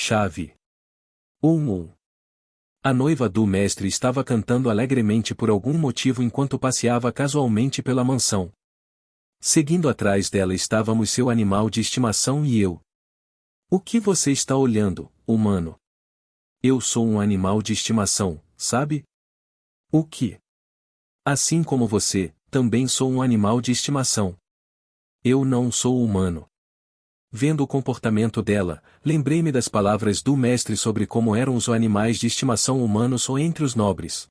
Chave. 1. A noiva do mestre estava cantando alegremente por algum motivo enquanto passeava casualmente pela mansão. Seguindo atrás dela estávamos seu animal de estimação e eu. O que você está olhando, humano? Eu sou um animal de estimação, sabe? O que? Assim como você, também sou um animal de estimação. Eu não sou humano. Vendo o comportamento dela, lembrei-me das palavras do mestre sobre como eram os animais de estimação humanos ou entre os nobres.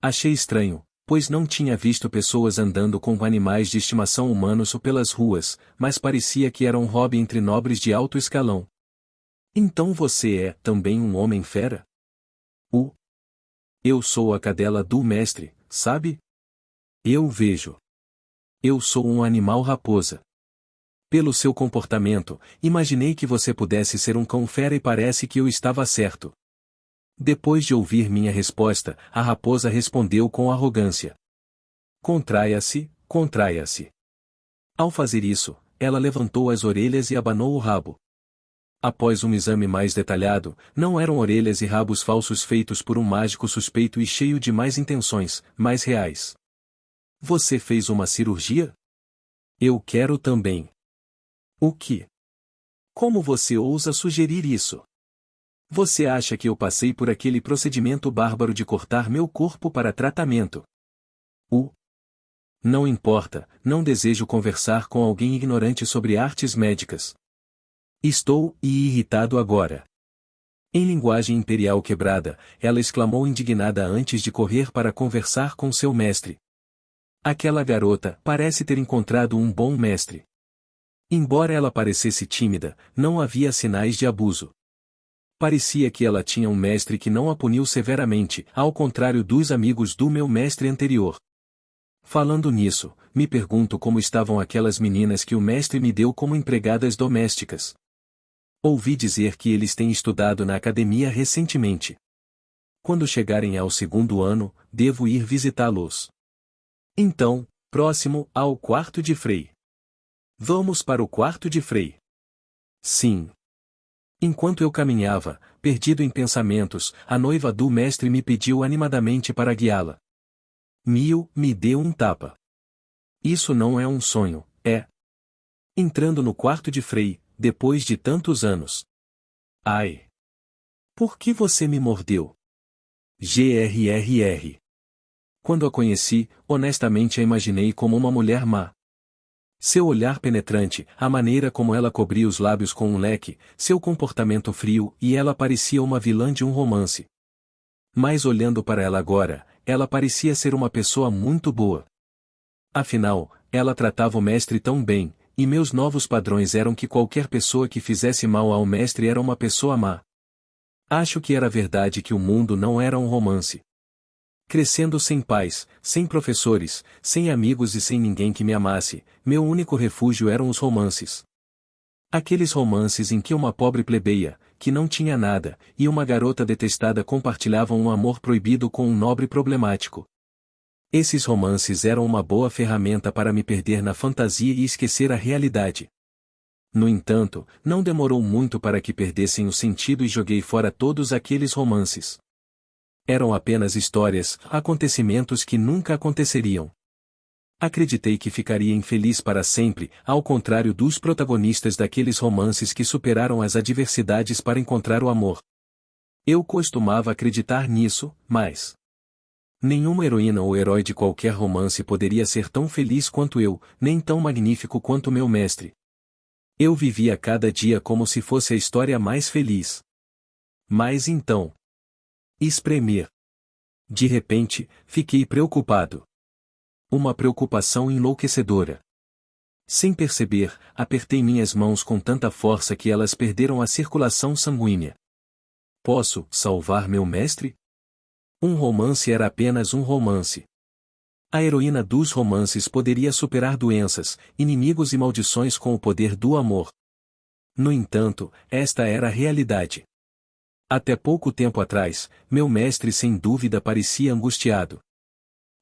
Achei estranho, pois não tinha visto pessoas andando com animais de estimação humanos ou pelas ruas, mas parecia que era um hobby entre nobres de alto escalão. Então você é também um homem fera? Eu sou a cadela do mestre, sabe? Eu vejo. Eu sou um animal raposa. Pelo seu comportamento, imaginei que você pudesse ser um cão fera e parece que eu estava certo. Depois de ouvir minha resposta, a raposa respondeu com arrogância. Contraia-se, contraia-se. Ao fazer isso, ela levantou as orelhas e abanou o rabo. Após um exame mais detalhado, não eram orelhas e rabos falsos feitos por um mágico suspeito e cheio de más intenções, mas reais. Você fez uma cirurgia? Eu quero também. O que? Como você ousa sugerir isso? Você acha que eu passei por aquele procedimento bárbaro de cortar meu corpo para tratamento? Não importa, não desejo conversar com alguém ignorante sobre artes médicas. Estou irritado agora. Em linguagem imperial quebrada, ela exclamou indignada antes de correr para conversar com seu mestre. Aquela garota parece ter encontrado um bom mestre. Embora ela parecesse tímida, não havia sinais de abuso. Parecia que ela tinha um mestre que não a puniu severamente, ao contrário dos amigos do meu mestre anterior. Falando nisso, me pergunto como estavam aquelas meninas que o mestre me deu como empregadas domésticas. Ouvi dizer que eles têm estudado na academia recentemente. Quando chegarem ao 2º ano, devo ir visitá-los. Então, próximo ao quarto de Frei. Vamos para o quarto de Frei. Sim. Enquanto eu caminhava, perdido em pensamentos, a noiva do mestre me pediu animadamente para guiá-la. Mio me deu um tapa. Isso não é um sonho, é. Entrando no quarto de Frei, depois de tantos anos. Ai! Por que você me mordeu? Grrr. Quando a conheci, honestamente a imaginei como uma mulher má. Seu olhar penetrante, a maneira como ela cobria os lábios com um leque, seu comportamento frio e ela parecia uma vilã de um romance. Mas olhando para ela agora, ela parecia ser uma pessoa muito boa. Afinal, ela tratava o mestre tão bem, e meus novos padrões eram que qualquer pessoa que fizesse mal ao mestre era uma pessoa má. Acho que era verdade que o mundo não era um romance. Crescendo sem pais, sem professores, sem amigos e sem ninguém que me amasse, meu único refúgio eram os romances. Aqueles romances em que uma pobre plebeia, que não tinha nada, e uma garota detestada compartilhavam um amor proibido com um nobre problemático. Esses romances eram uma boa ferramenta para me perder na fantasia e esquecer a realidade. No entanto, não demorou muito para que perdessem o sentido e joguei fora todos aqueles romances. Eram apenas histórias, acontecimentos que nunca aconteceriam. Acreditei que ficaria infeliz para sempre, ao contrário dos protagonistas daqueles romances que superaram as adversidades para encontrar o amor. Eu costumava acreditar nisso, mas nenhuma heroína ou herói de qualquer romance poderia ser tão feliz quanto eu, nem tão magnífico quanto meu mestre. Eu vivia cada dia como se fosse a história mais feliz. Mas então, espremer. De repente, fiquei preocupado. Uma preocupação enlouquecedora. Sem perceber, apertei minhas mãos com tanta força que elas perderam a circulação sanguínea. Posso salvar meu mestre? Um romance era apenas um romance. A heroína dos romances poderia superar doenças, inimigos e maldições com o poder do amor. No entanto, esta era a realidade. Até pouco tempo atrás, meu mestre sem dúvida parecia angustiado.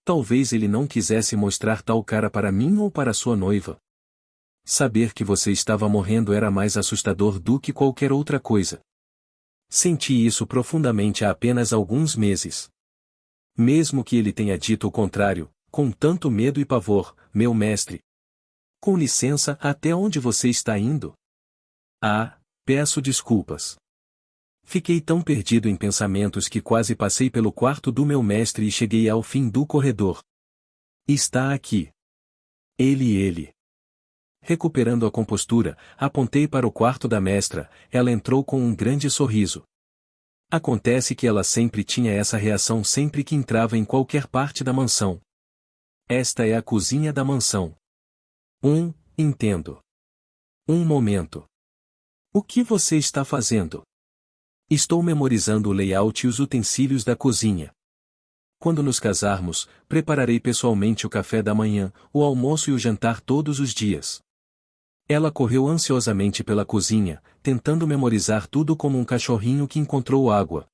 Talvez ele não quisesse mostrar tal cara para mim ou para sua noiva. Saber que você estava morrendo era mais assustador do que qualquer outra coisa. Senti isso profundamente há apenas alguns meses. Mesmo que ele tenha dito o contrário, com tanto medo e pavor, meu mestre. Com licença, até onde você está indo? Ah, peço desculpas. Fiquei tão perdido em pensamentos que quase passei pelo quarto do meu mestre e cheguei ao fim do corredor. Está aqui. Ele. Recuperando a compostura, apontei para o quarto da mestra, ela entrou com um grande sorriso. Acontece que ela sempre tinha essa reação sempre que entrava em qualquer parte da mansão. Esta é a cozinha da mansão. Entendo. Um momento. O que você está fazendo? Estou memorizando o layout e os utensílios da cozinha. Quando nos casarmos, prepararei pessoalmente o café da manhã, o almoço e o jantar todos os dias. Ela correu ansiosamente pela cozinha, tentando memorizar tudo como um cachorrinho que encontrou água.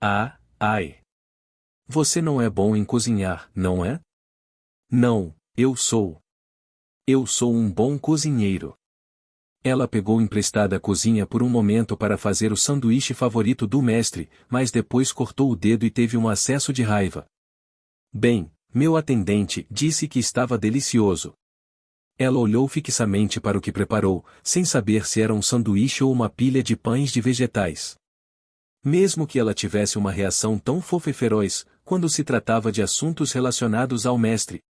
Ah, ai. Você não é bom em cozinhar, não é? Não, eu sou. Eu sou um bom cozinheiro. Ela pegou emprestada a cozinha por um momento para fazer o sanduíche favorito do mestre, mas depois cortou o dedo e teve um acesso de raiva. Bem, meu atendente disse que estava delicioso. Ela olhou fixamente para o que preparou, sem saber se era um sanduíche ou uma pilha de pães de vegetais. Mesmo que ela tivesse uma reação tão fofa e feroz, quando se tratava de assuntos relacionados ao mestre,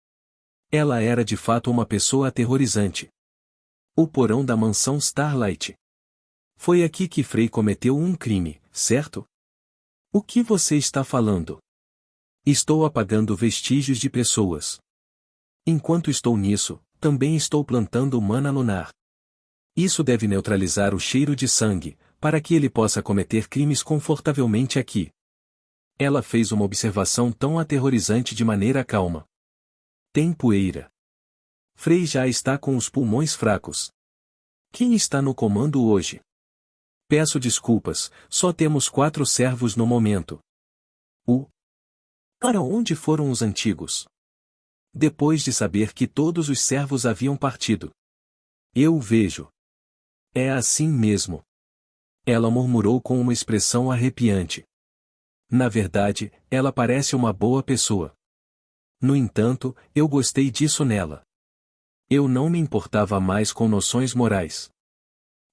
ela era de fato uma pessoa aterrorizante. O porão da mansão Starlight. Foi aqui que Frey cometeu um crime, certo? O que você está falando? Estou apagando vestígios de pessoas. Enquanto estou nisso, também estou plantando mana lunar. Isso deve neutralizar o cheiro de sangue, para que ele possa cometer crimes confortavelmente aqui. Ela fez uma observação tão aterrorizante de maneira calma. Tem poeira. Frey já está com os pulmões fracos. Quem está no comando hoje? Peço desculpas, só temos 4 servos no momento. Para onde foram os antigos? Depois de saber que todos os servos haviam partido. Eu vejo. É assim mesmo. Ela murmurou com uma expressão arrepiante. Na verdade, ela parece uma boa pessoa. No entanto, eu gostei disso nela. Eu não me importava mais com noções morais.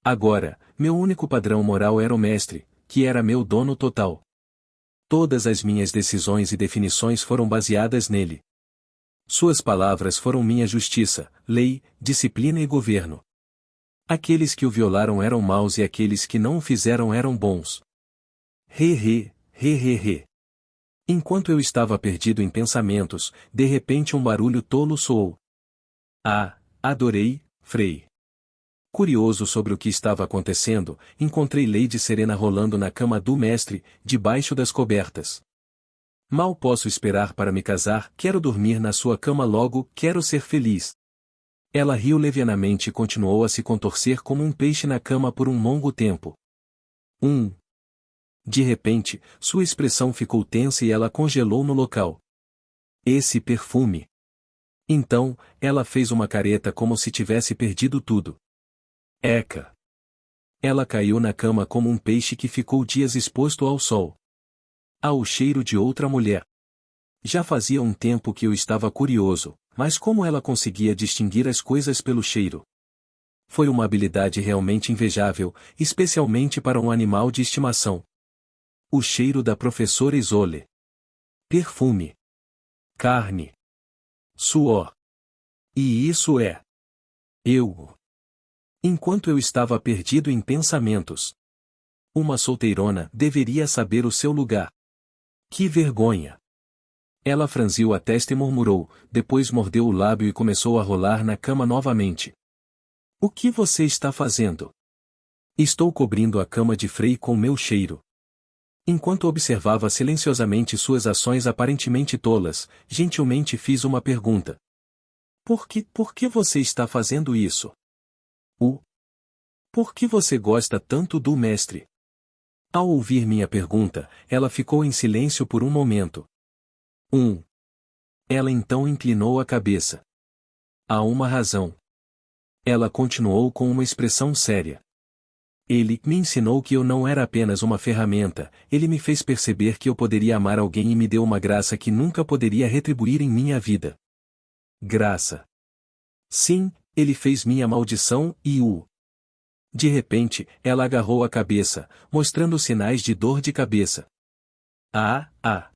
Agora, meu único padrão moral era o mestre, que era meu dono total. Todas as minhas decisões e definições foram baseadas nele. Suas palavras foram minha justiça, lei, disciplina e governo. Aqueles que o violaram eram maus e aqueles que não o fizeram eram bons. He. Enquanto eu estava perdido em pensamentos, de repente um barulho tolo soou. Ah, adorei, Frey. Curioso sobre o que estava acontecendo, encontrei Lady Serena rolando na cama do mestre, debaixo das cobertas. Mal posso esperar para me casar, quero dormir na sua cama logo, quero ser feliz. Ela riu levianamente e continuou a se contorcer como um peixe na cama por um longo tempo. De repente, sua expressão ficou tensa e ela congelou no local. Esse perfume. Então, ela fez uma careta como se tivesse perdido tudo. Eca! Ela caiu na cama como um peixe que ficou dias exposto ao sol. Ao cheiro de outra mulher. Já fazia um tempo que eu estava curioso, mas como ela conseguia distinguir as coisas pelo cheiro? Foi uma habilidade realmente invejável, especialmente para um animal de estimação. O cheiro da professora Isole. Perfume. Carne. Suor. E isso é. Eu. Enquanto eu estava perdido em pensamentos. Uma solteirona deveria saber o seu lugar. Que vergonha! Ela franziu a testa e murmurou, depois mordeu o lábio e começou a rolar na cama novamente. O que você está fazendo? Estou cobrindo a cama de Frey com meu cheiro. Enquanto observava silenciosamente suas ações aparentemente tolas, gentilmente fiz uma pergunta. Por que você está fazendo isso? Por que você gosta tanto do mestre? Ao ouvir minha pergunta, ela ficou em silêncio por um momento. Ela então inclinou a cabeça. Há uma razão. Ela continuou com uma expressão séria. Ele me ensinou que eu não era apenas uma ferramenta, ele me fez perceber que eu poderia amar alguém e me deu uma graça que nunca poderia retribuir em minha vida. Graça. Sim, ele fez minha maldição e. De repente, ela agarrou a cabeça, mostrando sinais de dor de cabeça. Ah.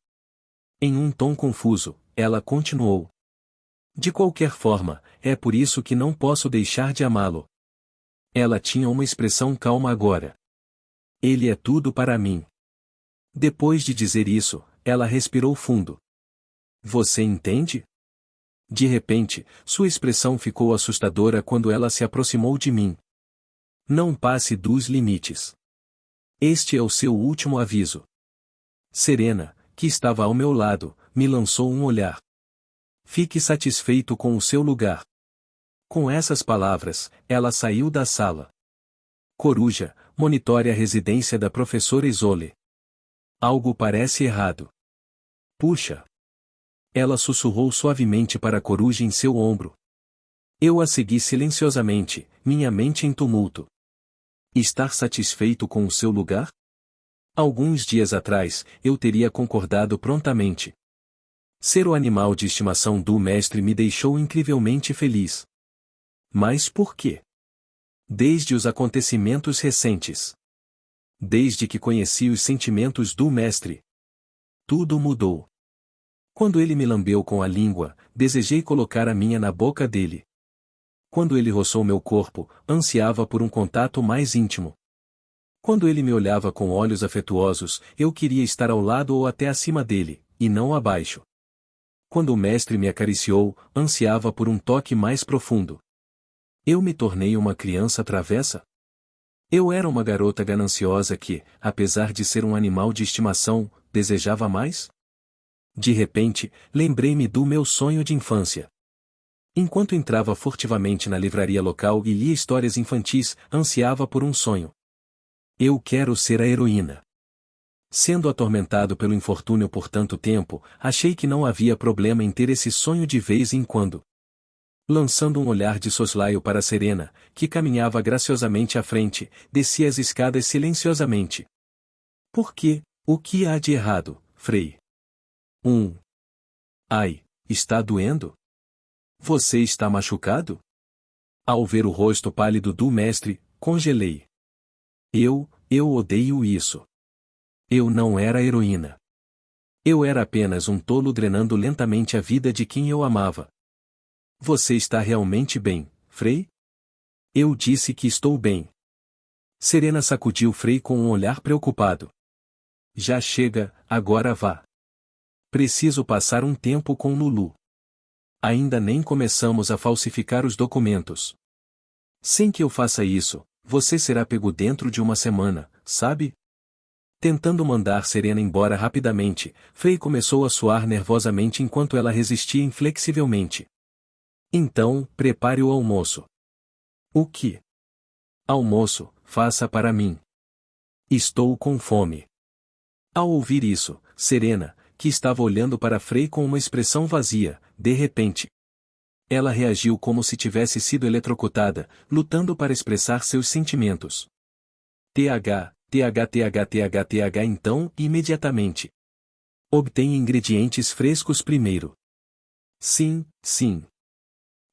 Em um tom confuso, ela continuou. De qualquer forma, é por isso que não posso deixar de amá-lo. Ela tinha uma expressão calma agora. Ele é tudo para mim. Depois de dizer isso, ela respirou fundo. Você entende? De repente, sua expressão ficou assustadora quando ela se aproximou de mim. Não passe dos limites. Este é o seu último aviso. Serena, que estava ao meu lado, me lançou um olhar. Fique satisfeito com o seu lugar. Com essas palavras, ela saiu da sala. Coruja, monitore a residência da professora Isole. Algo parece errado. Puxa. Ela sussurrou suavemente para a coruja em seu ombro. Eu a segui silenciosamente, minha mente em tumulto. Estar satisfeito com o seu lugar? Alguns dias atrás, eu teria concordado prontamente. Ser o animal de estimação do mestre me deixou incrivelmente feliz. Mas por quê? Desde os acontecimentos recentes. Desde que conheci os sentimentos do mestre. Tudo mudou. Quando ele me lambeu com a língua, desejei colocar a minha na boca dele. Quando ele roçou meu corpo, ansiava por um contato mais íntimo. Quando ele me olhava com olhos afetuosos, eu queria estar ao lado ou até acima dele, e não abaixo. Quando o mestre me acariciou, ansiava por um toque mais profundo. Eu me tornei uma criança travessa? Eu era uma garota gananciosa que, apesar de ser um animal de estimação, desejava mais? De repente, lembrei-me do meu sonho de infância. Enquanto entrava furtivamente na livraria local e lia histórias infantis, ansiava por um sonho. Eu quero ser a heroína. Sendo atormentado pelo infortúnio por tanto tempo, achei que não havia problema em ter esse sonho de vez em quando. Lançando um olhar de soslaio para Serena, que caminhava graciosamente à frente, desci as escadas silenciosamente. Por quê? O que há de errado, Frei? Ai, está doendo? Você está machucado? Ao ver o rosto pálido do mestre, congelei. Eu odeio isso. Eu não era heroína. Eu era apenas um tolo drenando lentamente a vida de quem eu amava. Você está realmente bem, Frei? Eu disse que estou bem. Serena sacudiu Frei com um olhar preocupado. Já chega, agora vá. Preciso passar um tempo com Lulu. Ainda nem começamos a falsificar os documentos. Sem que eu faça isso, você será pego dentro de uma semana, sabe? Tentando mandar Serena embora rapidamente, Frei começou a suar nervosamente enquanto ela resistia inflexivelmente. Então, prepare o almoço. O que? Almoço, faça para mim. Estou com fome. Ao ouvir isso, Serena, que estava olhando para Frei com uma expressão vazia, de repente. Ela reagiu como se tivesse sido eletrocutada, lutando para expressar seus sentimentos. TH então, imediatamente. Obtenha ingredientes frescos primeiro. Sim.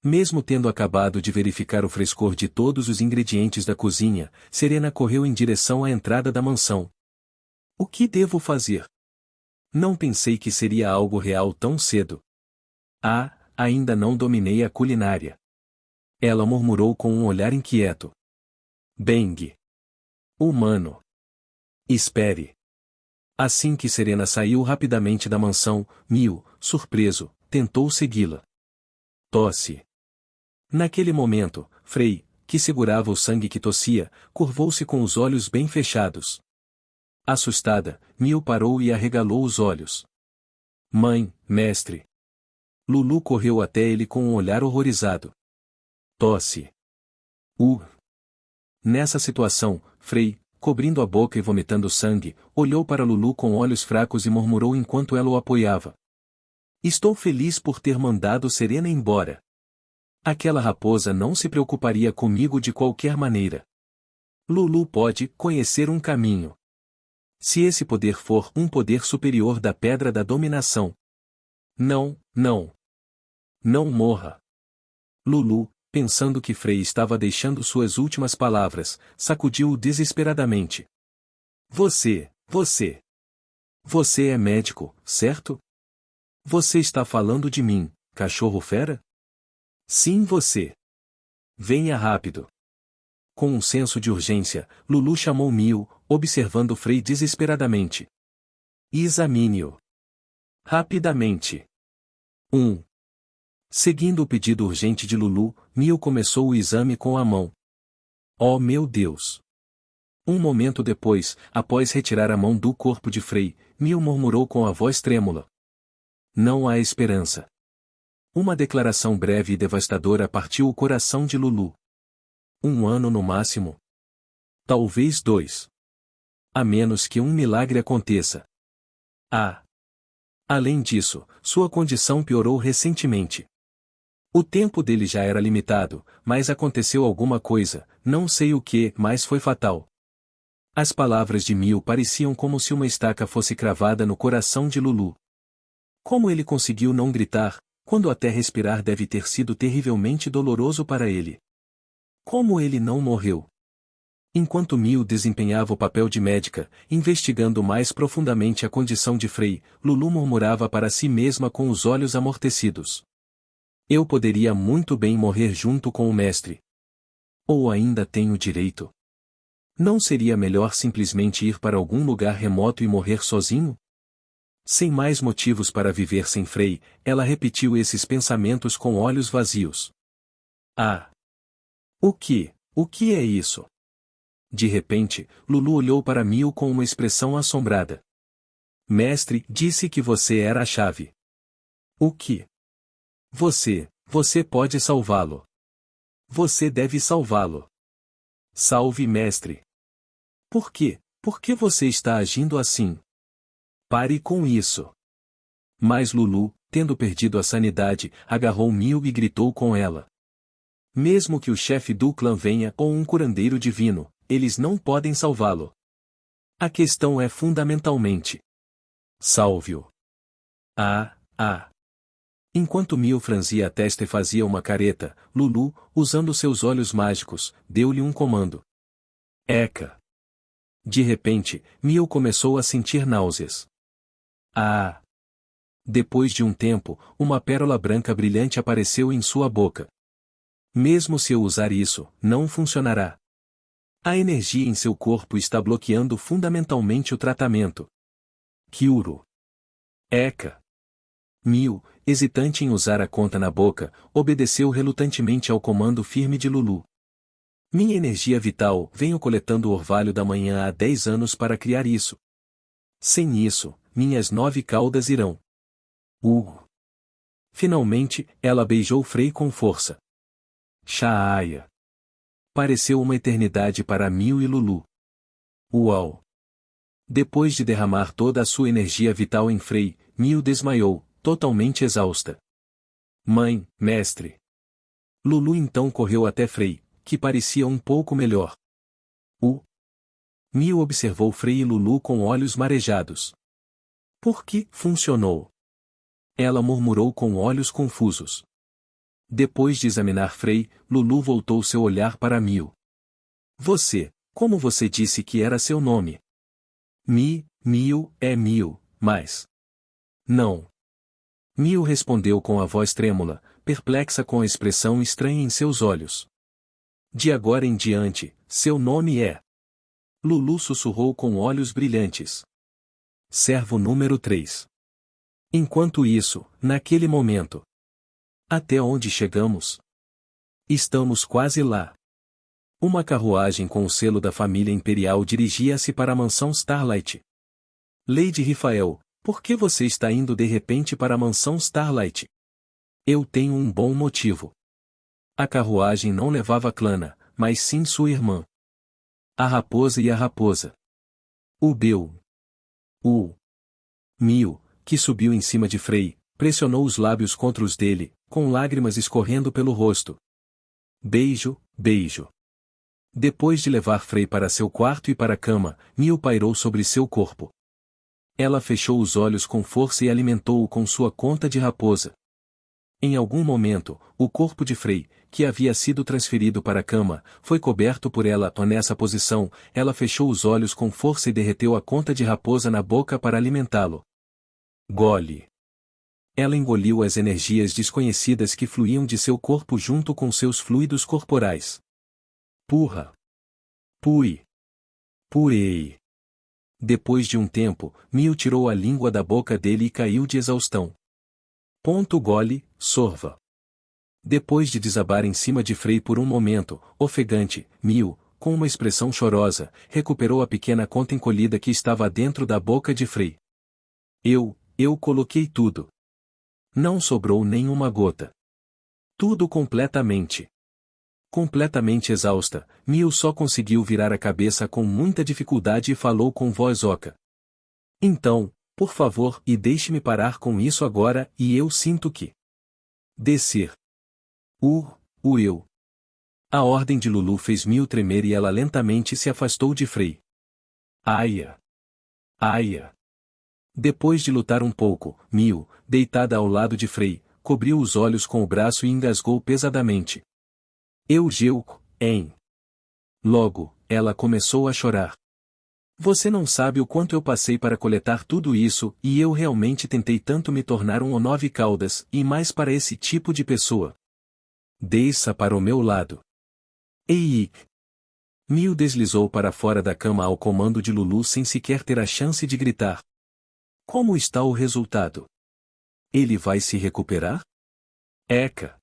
Mesmo tendo acabado de verificar o frescor de todos os ingredientes da cozinha, Serena correu em direção à entrada da mansão. O que devo fazer? Não pensei que seria algo real tão cedo. Ainda não dominei a culinária. Ela murmurou com um olhar inquieto. Beng. Humano. Espere. Assim que Serena saiu rapidamente da mansão, Mio, surpreso, tentou segui-la. Tosse. Naquele momento, Frei, que segurava o sangue que tossia, curvou-se com os olhos bem fechados. Assustada, Mio parou e arregalou os olhos. Mãe, mestre. Lulu correu até ele com um olhar horrorizado. Tosse. Nessa situação, Frei, cobrindo a boca e vomitando sangue, olhou para Lulu com olhos fracos e murmurou enquanto ela o apoiava. Estou feliz por ter mandado Serena embora. Aquela raposa não se preocuparia comigo de qualquer maneira. Lulu pode conhecer um caminho. Se esse poder for um poder superior da pedra da dominação. Não, não. Não morra. Lulu, pensando que Frei estava deixando suas últimas palavras, sacudiu-o desesperadamente. Você é médico, certo? Você está falando de mim, cachorro-fera? Sim, você. Venha rápido. Com um senso de urgência, Lulu chamou Mio, observando Frei desesperadamente. Examine-o. Rapidamente. 1. Seguindo o pedido urgente de Lulu, Mio começou o exame com a mão. Oh meu Deus! Um momento depois, após retirar a mão do corpo de Frei, Mio murmurou com a voz trêmula. Não há esperança. Uma declaração breve e devastadora partiu o coração de Lulu. 1 ano no máximo. Talvez 2. A menos que um milagre aconteça. Além disso, sua condição piorou recentemente. O tempo dele já era limitado, mas aconteceu alguma coisa, não sei o que, mas foi fatal. As palavras de Mio pareciam como se uma estaca fosse cravada no coração de Lulu. Como ele conseguiu não gritar, quando até respirar deve ter sido terrivelmente doloroso para ele? Como ele não morreu? Enquanto Mio desempenhava o papel de médica, investigando mais profundamente a condição de Frei, Lulu murmurava para si mesma com os olhos amortecidos. Eu poderia muito bem morrer junto com o mestre. Ou ainda tenho direito. Não seria melhor simplesmente ir para algum lugar remoto e morrer sozinho? Sem mais motivos para viver sem Frei, ela repetiu esses pensamentos com olhos vazios. O que é isso? De repente, Lulu olhou para Mio com uma expressão assombrada. Mestre disse que você era a chave. O que? Você pode salvá-lo. Você deve salvá-lo. Salve, mestre. Por quê? Por que você está agindo assim? Pare com isso. Mas Lulu, tendo perdido a sanidade, agarrou Mio e gritou com ela. Mesmo que o chefe do clã venha ou um curandeiro divino, eles não podem salvá-lo. A questão é fundamentalmente. Salve-o. Enquanto Mio franzia a testa e fazia uma careta, Lulu, usando seus olhos mágicos, deu-lhe um comando. Eca. De repente, Mio começou a sentir náuseas. Depois de um tempo, uma pérola branca brilhante apareceu em sua boca. Mesmo se eu usar isso, não funcionará. A energia em seu corpo está bloqueando fundamentalmente o tratamento. Kyuro. Eca. Mio, hesitante em usar a conta na boca, obedeceu relutantemente ao comando firme de Lulu. Minha energia vital, venho coletando o orvalho da manhã há 10 anos para criar isso. Sem isso, minhas 9 caudas irão. Finalmente, ela beijou Frei com força. Shaaya. Pareceu uma eternidade para Mio e Lulu. Uau! Depois de derramar toda a sua energia vital em Frei, Mio desmaiou, totalmente exausta. Mãe, mestre. Lulu então correu até Frei, que parecia um pouco melhor. Mio observou Frei e Lulu com olhos marejados. Por que funcionou? Ela murmurou com olhos confusos. Depois de examinar Frei, Lulu voltou seu olhar para Mio. Como você disse que era seu nome? Mio é Mio, mas... Não. Mio respondeu com a voz trêmula, perplexa com a expressão estranha em seus olhos. De agora em diante, seu nome é... Lulu sussurrou com olhos brilhantes. Servo número 3. Enquanto isso, naquele momento... Até onde chegamos? Estamos quase lá. Uma carruagem com o selo da família imperial dirigia-se para a mansão Starlight. Lady Rifael, por que você está indo de repente para a mansão Starlight? Eu tenho um bom motivo. A carruagem não levava Clana, mas sim sua irmã. A raposa e a raposa. O Beu. Mio, que subiu em cima de Frei, pressionou os lábios contra os dele, com lágrimas escorrendo pelo rosto. Beijo. Depois de levar Frei para seu quarto e para a cama, Miu pairou sobre seu corpo. Ela fechou os olhos com força e alimentou-o com sua conta de raposa. Em algum momento, o corpo de Frei, que havia sido transferido para a cama, foi coberto por ela. Nessa posição, ela fechou os olhos com força e derreteu a conta de raposa na boca para alimentá-lo. Gole. Ela engoliu as energias desconhecidas que fluíam de seu corpo junto com seus fluidos corporais. Purra. Pui. Purei. Depois de um tempo, Miu tirou a língua da boca dele e caiu de exaustão. Gole, sorva. Depois de desabar em cima de Frei por um momento, ofegante, Miu, com uma expressão chorosa, recuperou a pequena conta encolhida que estava dentro da boca de Frei. Eu coloquei tudo. Não sobrou nenhuma gota. Tudo completamente. Completamente exausta, Miu só conseguiu virar a cabeça com muita dificuldade e falou com voz oca. Então, por favor, e deixe-me parar com isso agora, e eu sinto que descer. Eu. A ordem de Lulu fez Miu tremer e ela lentamente se afastou de Frei. Aia. Aia. Depois de lutar um pouco, Miu, deitada ao lado de Frei, cobriu os olhos com o braço e engasgou pesadamente. Hein? Logo, ela começou a chorar. Você não sabe o quanto eu passei para coletar tudo isso, e eu realmente tentei tanto me tornar um nove caudas, e mais para esse tipo de pessoa. Desça para o meu lado. Ei! Miu deslizou para fora da cama ao comando de Lulu sem sequer ter a chance de gritar. Como está o resultado? Ele vai se recuperar? Eca!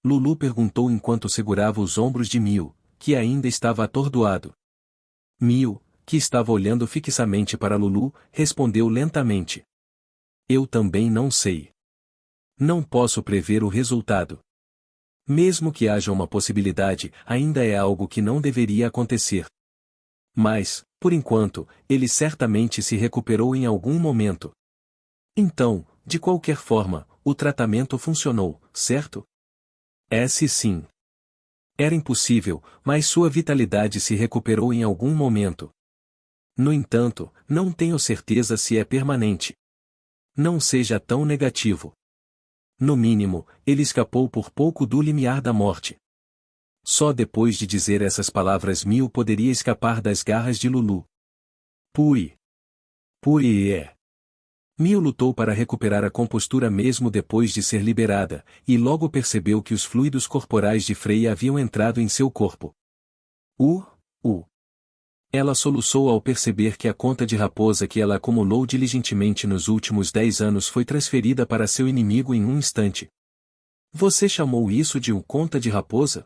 Lulu perguntou enquanto segurava os ombros de Miu, que ainda estava atordoado. Miu, que estava olhando fixamente para Lulu, respondeu lentamente. Eu também não sei. Não posso prever o resultado. Mesmo que haja uma possibilidade, ainda é algo que não deveria acontecer. Mas, por enquanto, ele certamente se recuperou em algum momento. Então, de qualquer forma, o tratamento funcionou, certo? Sim. Era impossível, mas sua vitalidade se recuperou em algum momento. No entanto, não tenho certeza se é permanente. Não seja tão negativo. No mínimo, ele escapou por pouco do limiar da morte. Só depois de dizer essas palavras Miu poderia escapar das garras de Lulu. Pui. Miu lutou para recuperar a compostura mesmo depois de ser liberada, e logo percebeu que os fluidos corporais de Frei haviam entrado em seu corpo. Ela soluçou ao perceber que a conta de raposa que ela acumulou diligentemente nos últimos 10 anos foi transferida para seu inimigo em um instante. Você chamou isso de conta de raposa?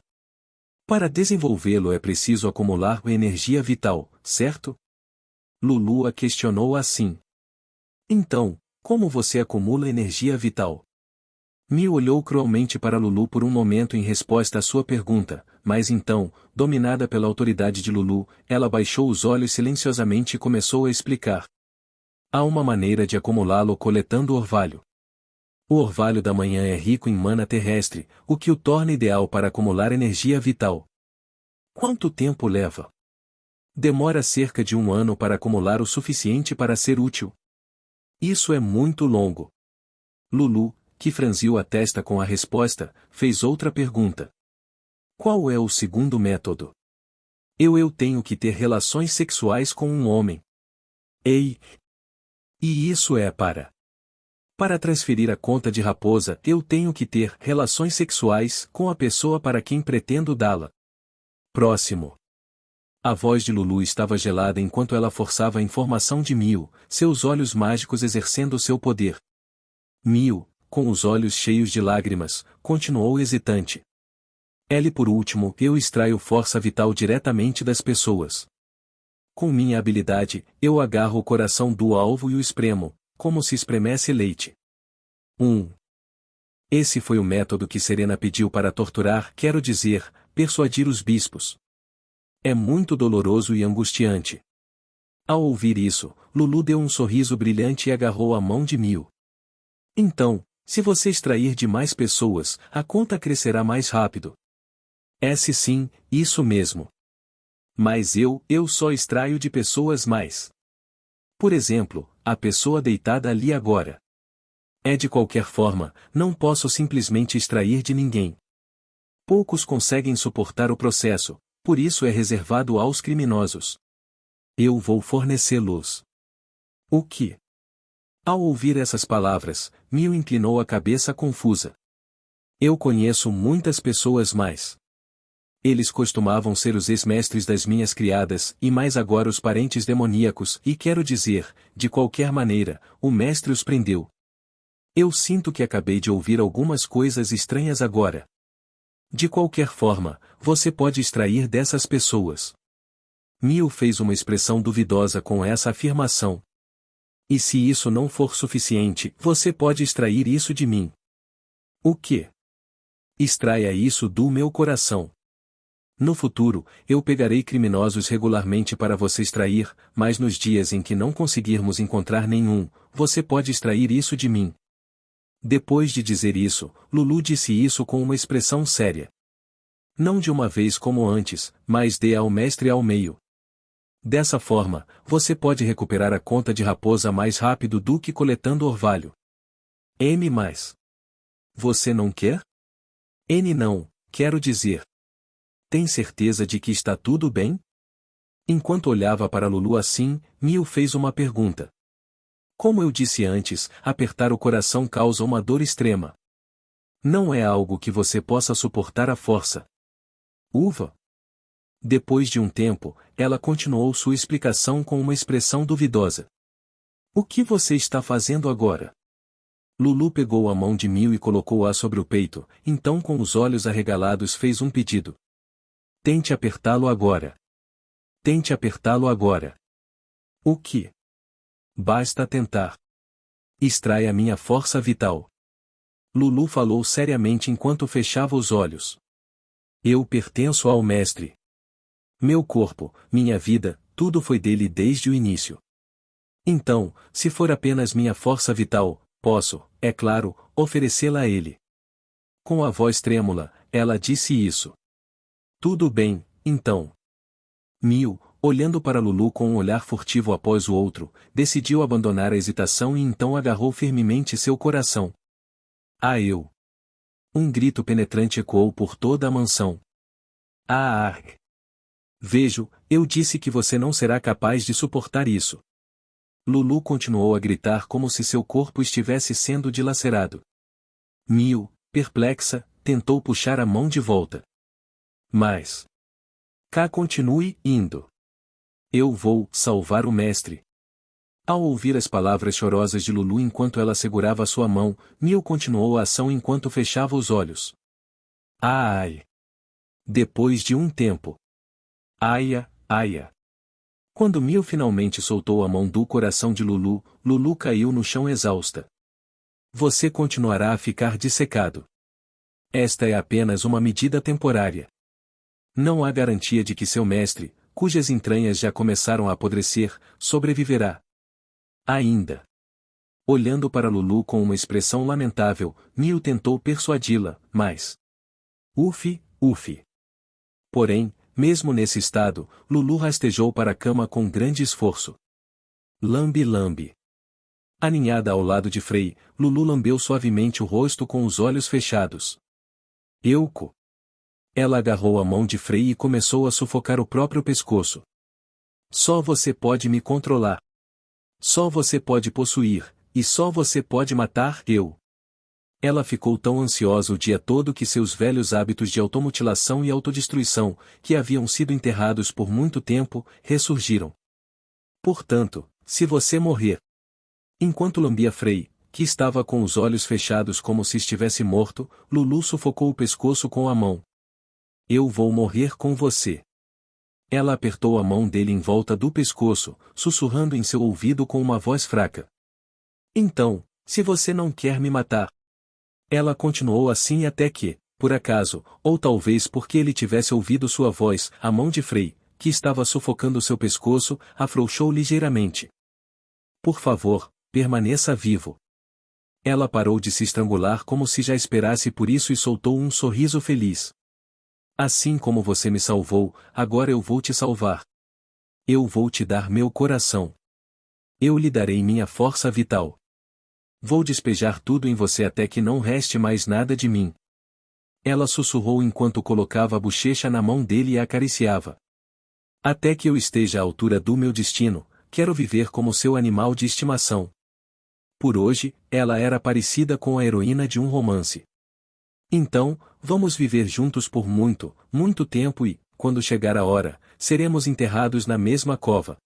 Para desenvolvê-lo é preciso acumular energia vital, certo? Lulu a questionou assim. Então, como você acumula energia vital? Miu olhou cruelmente para Lulu por um momento em resposta à sua pergunta, mas então, dominada pela autoridade de Lulu, ela baixou os olhos silenciosamente e começou a explicar. Há uma maneira de acumulá-lo coletando orvalho. O orvalho da manhã é rico em mana terrestre, o que o torna ideal para acumular energia vital. Quanto tempo leva? Demora cerca de 1 ano para acumular o suficiente para ser útil. Isso é muito longo. Lulu, que franziu a testa com a resposta, fez outra pergunta. Qual é o segundo método? Eu tenho que ter relações sexuais com um homem. Ei! E isso é para transferir a conta de raposa, eu tenho que ter relações sexuais com a pessoa para quem pretendo dá-la. Próximo. A voz de Lulu estava gelada enquanto ela forçava a informação de Miu, seus olhos mágicos exercendo seu poder. Miu, com os olhos cheios de lágrimas, continuou hesitante. Por último, eu extraio força vital diretamente das pessoas. Com minha habilidade, eu agarro o coração do alvo e o espremo, como se espremesse leite. Esse foi o método que Serena pediu para torturar, quero dizer, persuadir os bispos. É muito doloroso e angustiante. Ao ouvir isso, Lulu deu um sorriso brilhante e agarrou a mão de Miu. Então, se você extrair de mais pessoas, a conta crescerá mais rápido. Sim, isso mesmo. Mas eu só extraio de pessoas mais. Por exemplo, a pessoa deitada ali agora. É de qualquer forma, não posso simplesmente extrair de ninguém. Poucos conseguem suportar o processo, por isso é reservado aos criminosos. Eu vou fornecê-los. O que? Ao ouvir essas palavras, Mio inclinou a cabeça confusa. Eu conheço muitas pessoas mais. Eles costumavam ser os ex-mestres das minhas criadas, e mais agora os parentes demoníacos, e quero dizer, de qualquer maneira, o mestre os prendeu. Eu sinto que acabei de ouvir algumas coisas estranhas agora. De qualquer forma, você pode extrair dessas pessoas. Mio fez uma expressão duvidosa com essa afirmação. E se isso não for suficiente, você pode extrair isso de mim. O quê? Extraia isso do meu coração. No futuro, eu pegarei criminosos regularmente para você extrair, mas nos dias em que não conseguirmos encontrar nenhum, você pode extrair isso de mim. Depois de dizer isso, Lulu disse isso com uma expressão séria. Não de uma vez como antes, mas dê ao mestre ao meio. Dessa forma, você pode recuperar a conta de raposa mais rápido do que coletando orvalho. M. Você não quer? N. Não, quero dizer. Tem certeza de que está tudo bem? Enquanto olhava para Lulu assim, Mio fez uma pergunta. Como eu disse antes, apertar o coração causa uma dor extrema. Não é algo que você possa suportar à força. Uva. Depois de um tempo, ela continuou sua explicação com uma expressão duvidosa. O que você está fazendo agora? Lulu pegou a mão de Mio e colocou-a sobre o peito, então com os olhos arregalados fez um pedido. Tente apertá-lo agora. Tente apertá-lo agora. O que? Basta tentar. Extraia minha força vital. Lulu falou seriamente enquanto fechava os olhos. Eu pertenço ao mestre. Meu corpo, minha vida, tudo foi dele desde o início. Então, se for apenas minha força vital, posso, é claro, oferecê-la a ele. Com a voz trêmula, ela disse isso. Tudo bem, então. Mio, olhando para Lulu com um olhar furtivo após o outro, decidiu abandonar a hesitação e então agarrou firmemente seu coração. Eu. Um grito penetrante ecoou por toda a mansão. Vejo, eu disse que você não será capaz de suportar isso. Lulu continuou a gritar como se seu corpo estivesse sendo dilacerado. Mio, perplexa, tentou puxar a mão de volta. Mas... continue indo. Eu vou salvar o mestre. Ao ouvir as palavras chorosas de Lulu enquanto ela segurava sua mão, Mio continuou a ação enquanto fechava os olhos. Ai! Depois de um tempo. Aia. Quando Mio finalmente soltou a mão do coração de Lulu, Lulu caiu no chão exausta. Você continuará a ficar dissecado. Esta é apenas uma medida temporária. Não há garantia de que seu mestre, cujas entranhas já começaram a apodrecer, sobreviverá. Ainda. Olhando para Lulu com uma expressão lamentável, Mio tentou persuadi-la, mas... Ufi. Porém, mesmo nesse estado, Lulu rastejou para a cama com grande esforço. Lambe. Aninhada ao lado de Frei, Lulu lambeu suavemente o rosto com os olhos fechados. Euco. Ela agarrou a mão de Frei e começou a sufocar o próprio pescoço. Só você pode me controlar. Só você pode possuir, e só você pode matar eu. Ela ficou tão ansiosa o dia todo que seus velhos hábitos de automutilação e autodestruição, que haviam sido enterrados por muito tempo, ressurgiram. Portanto, se você morrer... Enquanto lambia Frei, que estava com os olhos fechados como se estivesse morto, Lulu sufocou o pescoço com a mão. Eu vou morrer com você. Ela apertou a mão dele em volta do pescoço, sussurrando em seu ouvido com uma voz fraca. Então, se você não quer me matar... Ela continuou assim até que, por acaso, ou talvez porque ele tivesse ouvido sua voz, a mão de Frei, que estava sufocando seu pescoço, afrouxou ligeiramente. Por favor, permaneça vivo. Ela parou de se estrangular como se já esperasse por isso e soltou um sorriso feliz. Assim como você me salvou, agora eu vou te salvar. Eu vou te dar meu coração. Eu lhe darei minha força vital. Vou despejar tudo em você até que não reste mais nada de mim. Ela sussurrou enquanto colocava a bochecha na mão dele e a acariciava. Até que eu esteja à altura do meu destino, quero viver como seu animal de estimação. Por hoje, ela era parecida com a heroína de um romance. Então, vamos viver juntos por muito, muito tempo e, quando chegar a hora, seremos enterrados na mesma cova.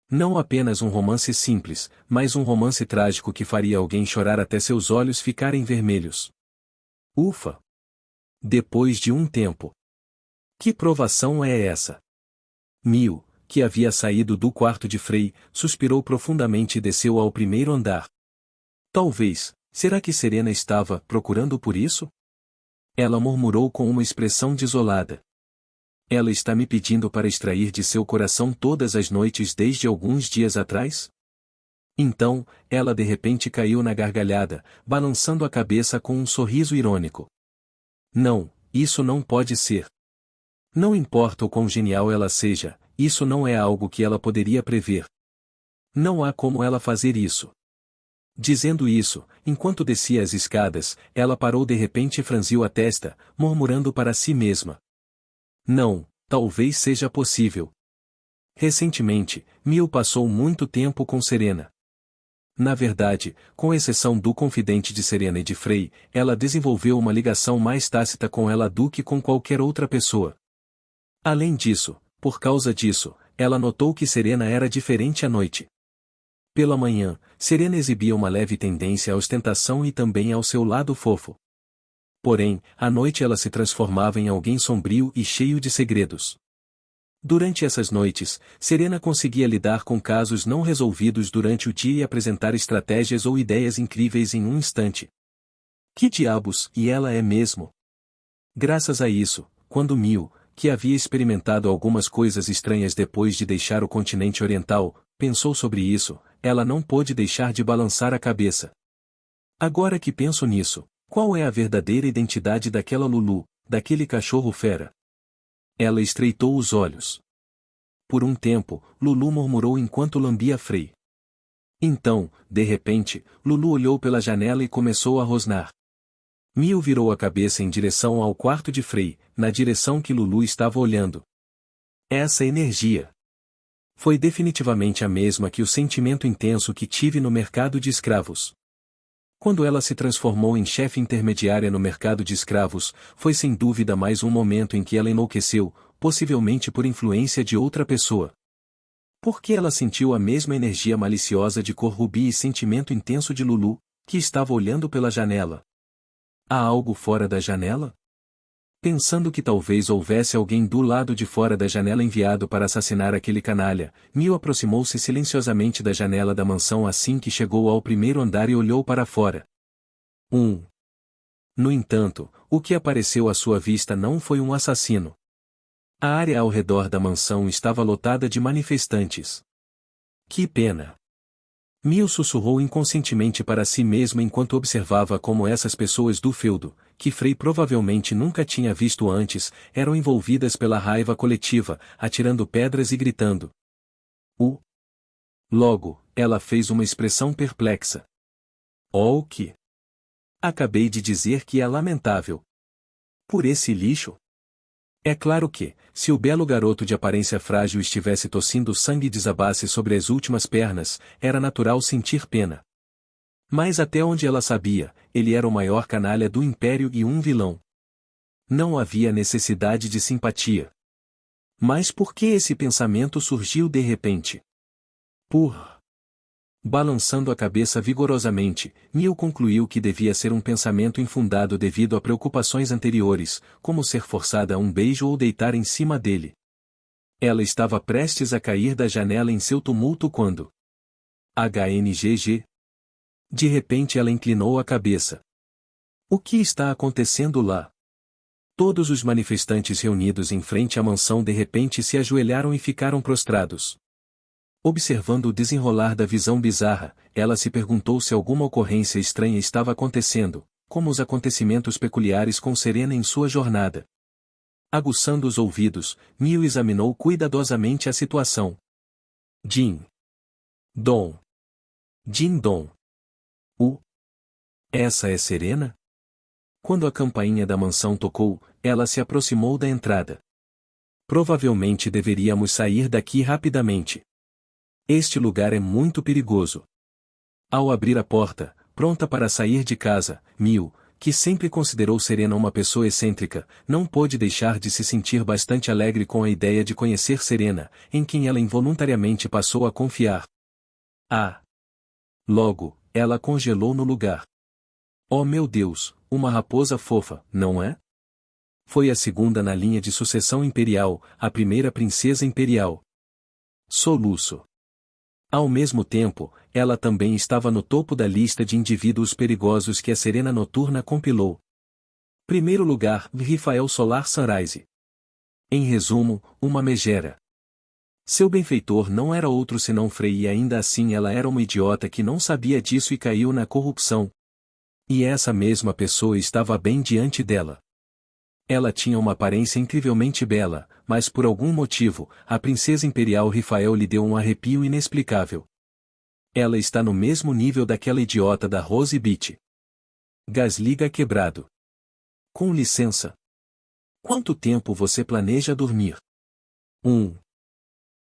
Não apenas um romance simples, mas um romance trágico que faria alguém chorar até seus olhos ficarem vermelhos. Ufa! Depois de um tempo. Que provação é essa? Mio, que havia saído do quarto de Frei, suspirou profundamente e desceu ao primeiro andar. Talvez, será que Serena estava procurando por isso? Ela murmurou com uma expressão desolada. Ela está me pedindo para extrair de seu coração todas as noites desde alguns dias atrás? Então, ela de repente caiu na gargalhada, balançando a cabeça com um sorriso irônico. Não, isso não pode ser. Não importa o quão genial ela seja, isso não é algo que ela poderia prever. Não há como ela fazer isso. Dizendo isso, enquanto descia as escadas, ela parou de repente e franziu a testa, murmurando para si mesma. Não, talvez seja possível. Recentemente, Mio passou muito tempo com Serena. Na verdade, com exceção do confidente de Serena e de Frei, ela desenvolveu uma ligação mais tácita com ela do que com qualquer outra pessoa. Além disso, por causa disso, ela notou que Serena era diferente à noite. Pela manhã, Serena exibia uma leve tendência à ostentação e também ao seu lado fofo. Porém, à noite ela se transformava em alguém sombrio e cheio de segredos. Durante essas noites, Serena conseguia lidar com casos não resolvidos durante o dia e apresentar estratégias ou ideias incríveis em um instante. Que diabos, e ela é mesmo? Graças a isso, quando Mio, que havia experimentado algumas coisas estranhas depois de deixar o continente oriental, pensou sobre isso, ela não pôde deixar de balançar a cabeça. Agora que penso nisso, qual é a verdadeira identidade daquela Lulu, daquele cachorro fera? Ela estreitou os olhos. Por um tempo, Lulu murmurou enquanto lambia Frei. Então, de repente, Lulu olhou pela janela e começou a rosnar. Mio virou a cabeça em direção ao quarto de Frei, na direção que Lulu estava olhando. Essa energia foi definitivamente a mesma que o sentimento intenso que tive no mercado de escravos. Quando ela se transformou em chefe intermediária no mercado de escravos, foi sem dúvida mais um momento em que ela enlouqueceu, possivelmente por influência de outra pessoa. Porque ela sentiu a mesma energia maliciosa de cor rubi e sentimento intenso de Lulu, que estava olhando pela janela. Há algo fora da janela? Pensando que talvez houvesse alguém do lado de fora da janela enviado para assassinar aquele canalha, Mio aproximou-se silenciosamente da janela da mansão assim que chegou ao primeiro andar e olhou para fora. No entanto, o que apareceu à sua vista não foi um assassino. A área ao redor da mansão estava lotada de manifestantes. Que pena! Mio sussurrou inconscientemente para si mesma enquanto observava como essas pessoas do feudo, que Frei provavelmente nunca tinha visto antes, eram envolvidas pela raiva coletiva, atirando pedras e gritando. Logo, ela fez uma expressão perplexa. Oh, o que? Acabei de dizer que é lamentável. Por esse lixo? É claro que, se o belo garoto de aparência frágil estivesse tossindo sangue e desabasse sobre as últimas pernas, era natural sentir pena. Mas até onde ela sabia, ele era o maior canalha do Império e um vilão. Não havia necessidade de simpatia. Mas por que esse pensamento surgiu de repente? Balançando a cabeça vigorosamente, Mio concluiu que devia ser um pensamento infundado devido a preocupações anteriores, como ser forçada a um beijo ou deitar em cima dele. Ela estava prestes a cair da janela em seu tumulto quando... HNGG. De repente ela inclinou a cabeça. O que está acontecendo lá? Todos os manifestantes reunidos em frente à mansão de repente se ajoelharam e ficaram prostrados. Observando o desenrolar da visão bizarra, ela se perguntou se alguma ocorrência estranha estava acontecendo, como os acontecimentos peculiares com Serena em sua jornada. Aguçando os ouvidos, Mio examinou cuidadosamente a situação. Din. Dom. Din Dom. Essa é Serena? Quando a campainha da mansão tocou, ela se aproximou da entrada. Provavelmente deveríamos sair daqui rapidamente. Este lugar é muito perigoso. Ao abrir a porta, pronta para sair de casa, Mio, que sempre considerou Serena uma pessoa excêntrica, não pôde deixar de se sentir bastante alegre com a ideia de conhecer Serena, em quem ela involuntariamente passou a confiar. Logo, ela congelou no lugar. Oh meu Deus, uma raposa fofa, não é? Foi a segunda na linha de sucessão imperial, a primeira princesa imperial. Soluço. Ao mesmo tempo, ela também estava no topo da lista de indivíduos perigosos que a Serena Noturna compilou. Primeiro lugar, Rafael Solar Sunrise. Em resumo, uma megera. Seu benfeitor não era outro senão Frey e ainda assim ela era uma idiota que não sabia disso e caiu na corrupção. E essa mesma pessoa estava bem diante dela. Ela tinha uma aparência incrivelmente bela, mas por algum motivo, a princesa imperial Rafael lhe deu um arrepio inexplicável. Ela está no mesmo nível daquela idiota da Rose Beach. Gasliga quebrado. Com licença. Quanto tempo você planeja dormir?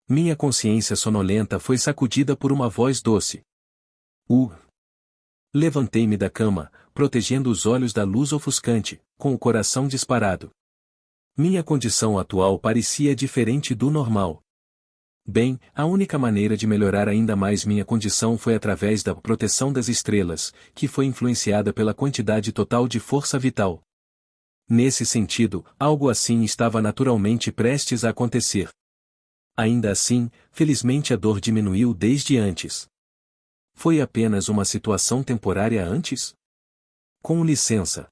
Minha consciência sonolenta foi sacudida por uma voz doce. Levantei-me da cama, protegendo os olhos da luz ofuscante, com o coração disparado. Minha condição atual parecia diferente do normal. Bem, a única maneira de melhorar ainda mais minha condição foi através da proteção das estrelas, que foi influenciada pela quantidade total de força vital. Nesse sentido, algo assim estava naturalmente prestes a acontecer. Ainda assim, felizmente a dor diminuiu desde antes. Foi apenas uma situação temporária antes? Com licença.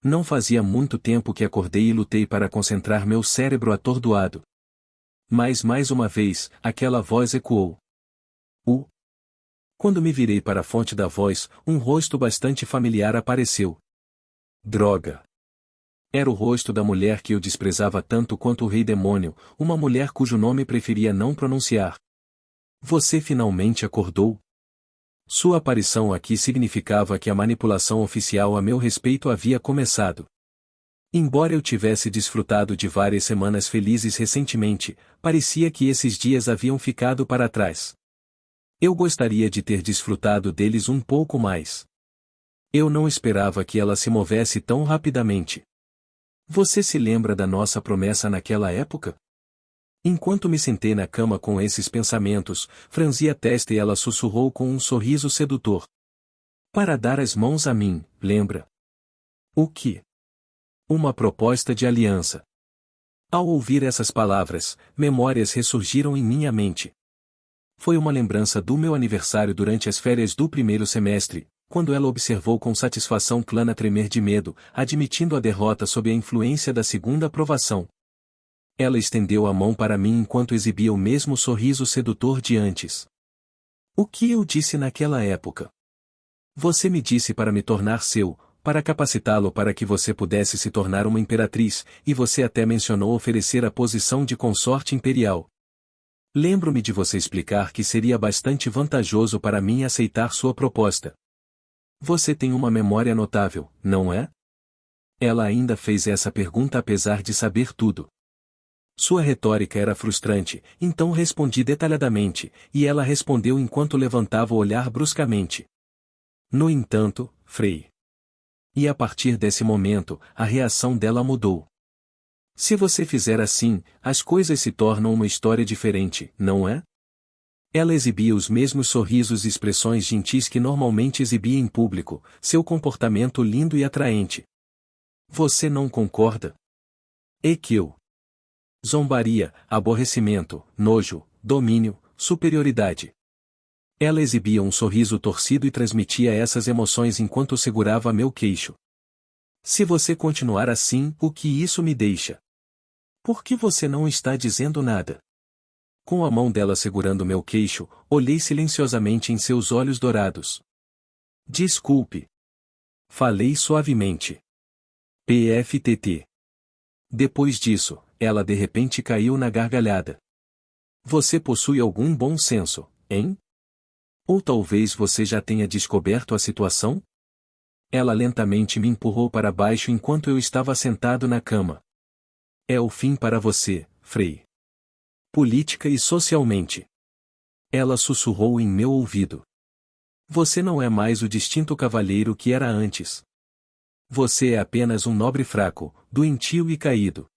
Não fazia muito tempo que acordei e lutei para concentrar meu cérebro atordoado. Mas mais uma vez, aquela voz ecoou. Quando me virei para a fonte da voz, um rosto bastante familiar apareceu. Droga! Era o rosto da mulher que eu desprezava tanto quanto o Rei Demônio, uma mulher cujo nome preferia não pronunciar. Você finalmente acordou? Sua aparição aqui significava que a manipulação oficial a meu respeito havia começado. Embora eu tivesse desfrutado de várias semanas felizes recentemente, parecia que esses dias haviam ficado para trás. Eu gostaria de ter desfrutado deles um pouco mais. Eu não esperava que ela se movesse tão rapidamente. Você se lembra da nossa promessa naquela época? Enquanto me sentei na cama com esses pensamentos, franzi a testa e ela sussurrou com um sorriso sedutor. Para dar as mãos a mim, lembra? O que? Uma proposta de aliança. Ao ouvir essas palavras, memórias ressurgiram em minha mente. Foi uma lembrança do meu aniversário durante as férias do primeiro semestre, quando ela observou com satisfação Clana tremer de medo, admitindo a derrota sob a influência da segunda aprovação. Ela estendeu a mão para mim enquanto exibia o mesmo sorriso sedutor de antes. O que eu disse naquela época? Você me disse para me tornar seu, para capacitá-lo para que você pudesse se tornar uma imperatriz, e você até mencionou oferecer a posição de consorte imperial. Lembro-me de você explicar que seria bastante vantajoso para mim aceitar sua proposta. Você tem uma memória notável, não é? Ela ainda fez essa pergunta apesar de saber tudo. Sua retórica era frustrante, então respondi detalhadamente, e ela respondeu enquanto levantava o olhar bruscamente. No entanto, Frey. E a partir desse momento, a reação dela mudou. Se você fizer assim, as coisas se tornam uma história diferente, não é? Ela exibia os mesmos sorrisos e expressões gentis que normalmente exibia em público, seu comportamento lindo e atraente. Você não concorda? E que eu? Zombaria, aborrecimento, nojo, domínio, superioridade. Ela exibia um sorriso torcido e transmitia essas emoções enquanto segurava meu queixo. Se você continuar assim, o que isso me deixa? Por que você não está dizendo nada? Com a mão dela segurando meu queixo, olhei silenciosamente em seus olhos dourados. Desculpe. Falei suavemente. PFTT. Depois disso, ela de repente caiu na gargalhada. Você possui algum bom senso, hein? Ou talvez você já tenha descoberto a situação? Ela lentamente me empurrou para baixo enquanto eu estava sentado na cama. É o fim para você, Frei. Política e socialmente. Ela sussurrou em meu ouvido. Você não é mais o distinto cavalheiro que era antes. Você é apenas um nobre fraco, doentio e caído.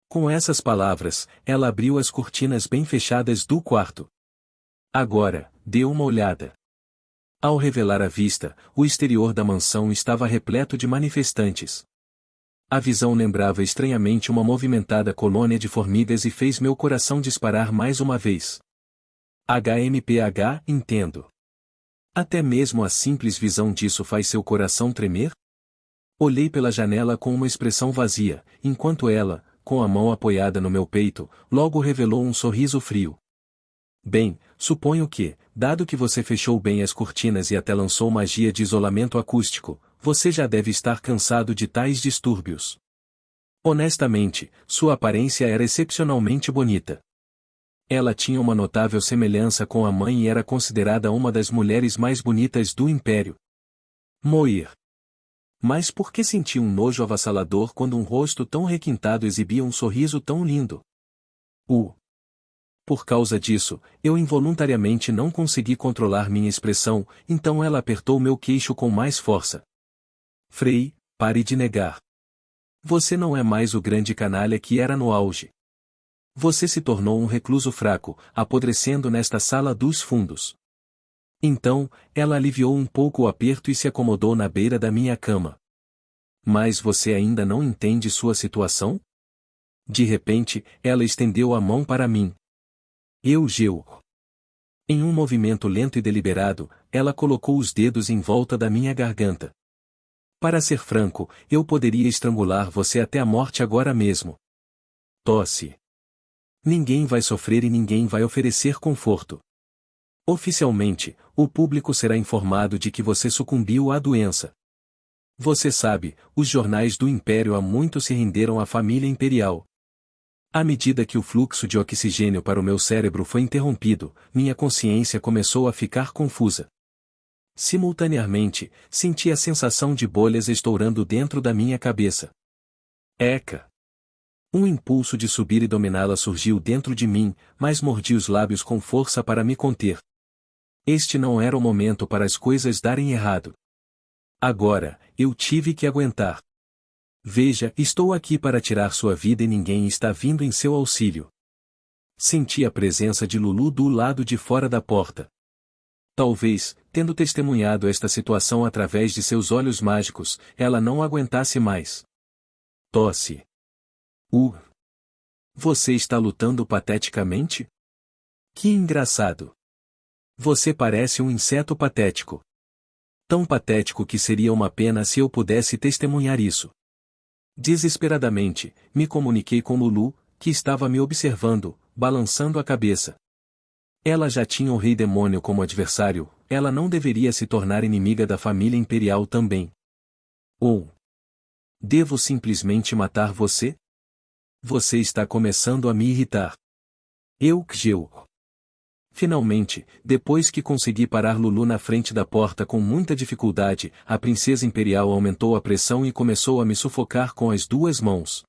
Com essas palavras, ela abriu as cortinas bem fechadas do quarto. Agora, dê uma olhada. Ao revelar a vista, o exterior da mansão estava repleto de manifestantes. A visão lembrava estranhamente uma movimentada colônia de formigas e fez meu coração disparar mais uma vez. HMPH, entendo. Até mesmo a simples visão disso faz seu coração tremer? Olhei pela janela com uma expressão vazia, enquanto ela, com a mão apoiada no meu peito, logo revelou um sorriso frio. Bem, suponho que, dado que você fechou bem as cortinas e até lançou magia de isolamento acústico, você já deve estar cansado de tais distúrbios. Honestamente, sua aparência era excepcionalmente bonita. Ela tinha uma notável semelhança com a mãe e era considerada uma das mulheres mais bonitas do Império. Moir. Mas por que senti um nojo avassalador quando um rosto tão requintado exibia um sorriso tão lindo? Por causa disso, eu involuntariamente não consegui controlar minha expressão, então ela apertou meu queixo com mais força. Frei, pare de negar. Você não é mais o grande canalha que era no auge. Você se tornou um recluso fraco, apodrecendo nesta sala dos fundos. Então, ela aliviou um pouco o aperto e se acomodou na beira da minha cama. Mas você ainda não entende sua situação? De repente, ela estendeu a mão para mim. Geu. Em um movimento lento e deliberado, ela colocou os dedos em volta da minha garganta. Para ser franco, eu poderia estrangular você até a morte agora mesmo. Tosse. Ninguém vai sofrer e ninguém vai oferecer conforto. Oficialmente, o público será informado de que você sucumbiu à doença. Você sabe, os jornais do Império há muito se renderam à família imperial. À medida que o fluxo de oxigênio para o meu cérebro foi interrompido, minha consciência começou a ficar confusa. Simultaneamente, senti a sensação de bolhas estourando dentro da minha cabeça. Eca! Um impulso de subir e dominá-la surgiu dentro de mim, mas mordi os lábios com força para me conter. Este não era o momento para as coisas darem errado. Agora, eu tive que aguentar. Veja, estou aqui para tirar sua vida e ninguém está vindo em seu auxílio. Senti a presença de Lulu do lado de fora da porta. Talvez, tendo testemunhado esta situação através de seus olhos mágicos, ela não aguentasse mais. Tosse. Você está lutando pateticamente? Que engraçado. Você parece um inseto patético. Tão patético que seria uma pena se eu pudesse testemunhar isso. Desesperadamente, me comuniquei com Lulu, que estava me observando, balançando a cabeça. Ela já tinha o Rei Demônio como adversário, ela não deveria se tornar inimiga da família imperial também. Ou devo simplesmente matar você? Você está começando a me irritar. Geu. Finalmente, depois que consegui parar Lulu na frente da porta com muita dificuldade, a princesa imperial aumentou a pressão e começou a me sufocar com as duas mãos.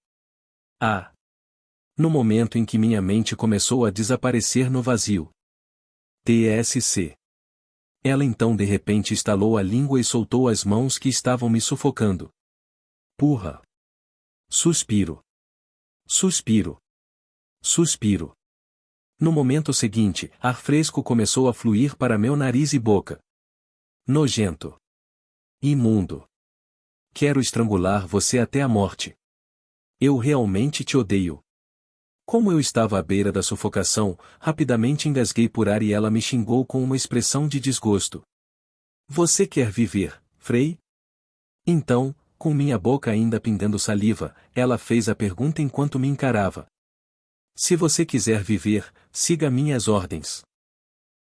No momento em que minha mente começou a desaparecer no vazio. TSC. Ela então de repente estalou a língua e soltou as mãos que estavam me sufocando. Purra. Suspiro. Suspiro. Suspiro. No momento seguinte, ar fresco começou a fluir para meu nariz e boca. Nojento. Imundo. Quero estrangular você até a morte. Eu realmente te odeio. Como eu estava à beira da sufocação, rapidamente engasguei por ar e ela me xingou com uma expressão de desgosto. Você quer viver, Frei? Então, com minha boca ainda pingando saliva, ela fez a pergunta enquanto me encarava. Se você quiser viver, siga minhas ordens.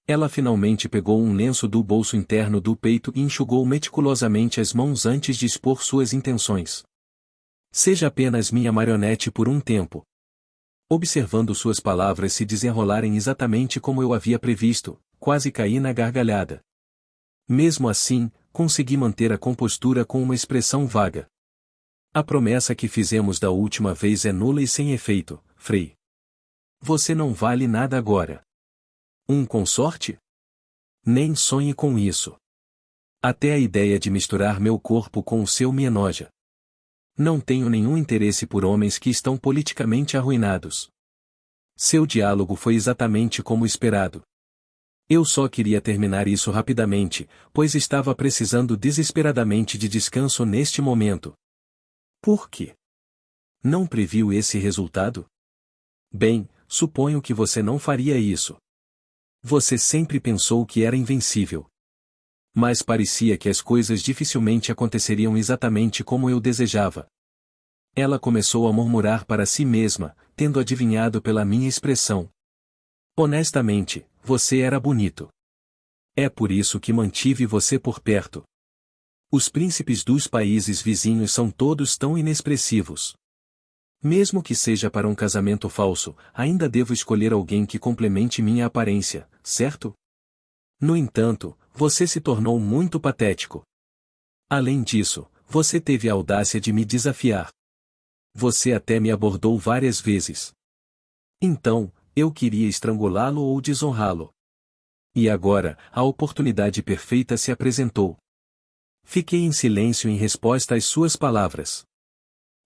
Ela finalmente pegou um lenço do bolso interno do peito e enxugou meticulosamente as mãos antes de expor suas intenções. Seja apenas minha marionete por um tempo. Observando suas palavras se desenrolarem exatamente como eu havia previsto, quase caí na gargalhada. Mesmo assim, consegui manter a compostura com uma expressão vaga. A promessa que fizemos da última vez é nula e sem efeito, Frei. Você não vale nada agora. Um consorte? Nem sonhe com isso. Até a ideia de misturar meu corpo com o seu me enoja. Não tenho nenhum interesse por homens que estão politicamente arruinados. Seu diálogo foi exatamente como esperado. Eu só queria terminar isso rapidamente, pois estava precisando desesperadamente de descanso neste momento. Por quê? Não previu esse resultado? Bem, suponho que você não faria isso. Você sempre pensou que era invencível. Mas parecia que as coisas dificilmente aconteceriam exatamente como eu desejava. Ela começou a murmurar para si mesma, tendo adivinhado pela minha expressão. Honestamente, você era bonito. É por isso que mantive você por perto. Os príncipes dos países vizinhos são todos tão inexpressivos. Mesmo que seja para um casamento falso, ainda devo escolher alguém que complemente minha aparência, certo? No entanto, você se tornou muito patético. Além disso, você teve a audácia de me desafiar. Você até me abordou várias vezes. Então, eu queria estrangulá-lo ou desonrá-lo. E agora, a oportunidade perfeita se apresentou. Fiquei em silêncio em resposta às suas palavras.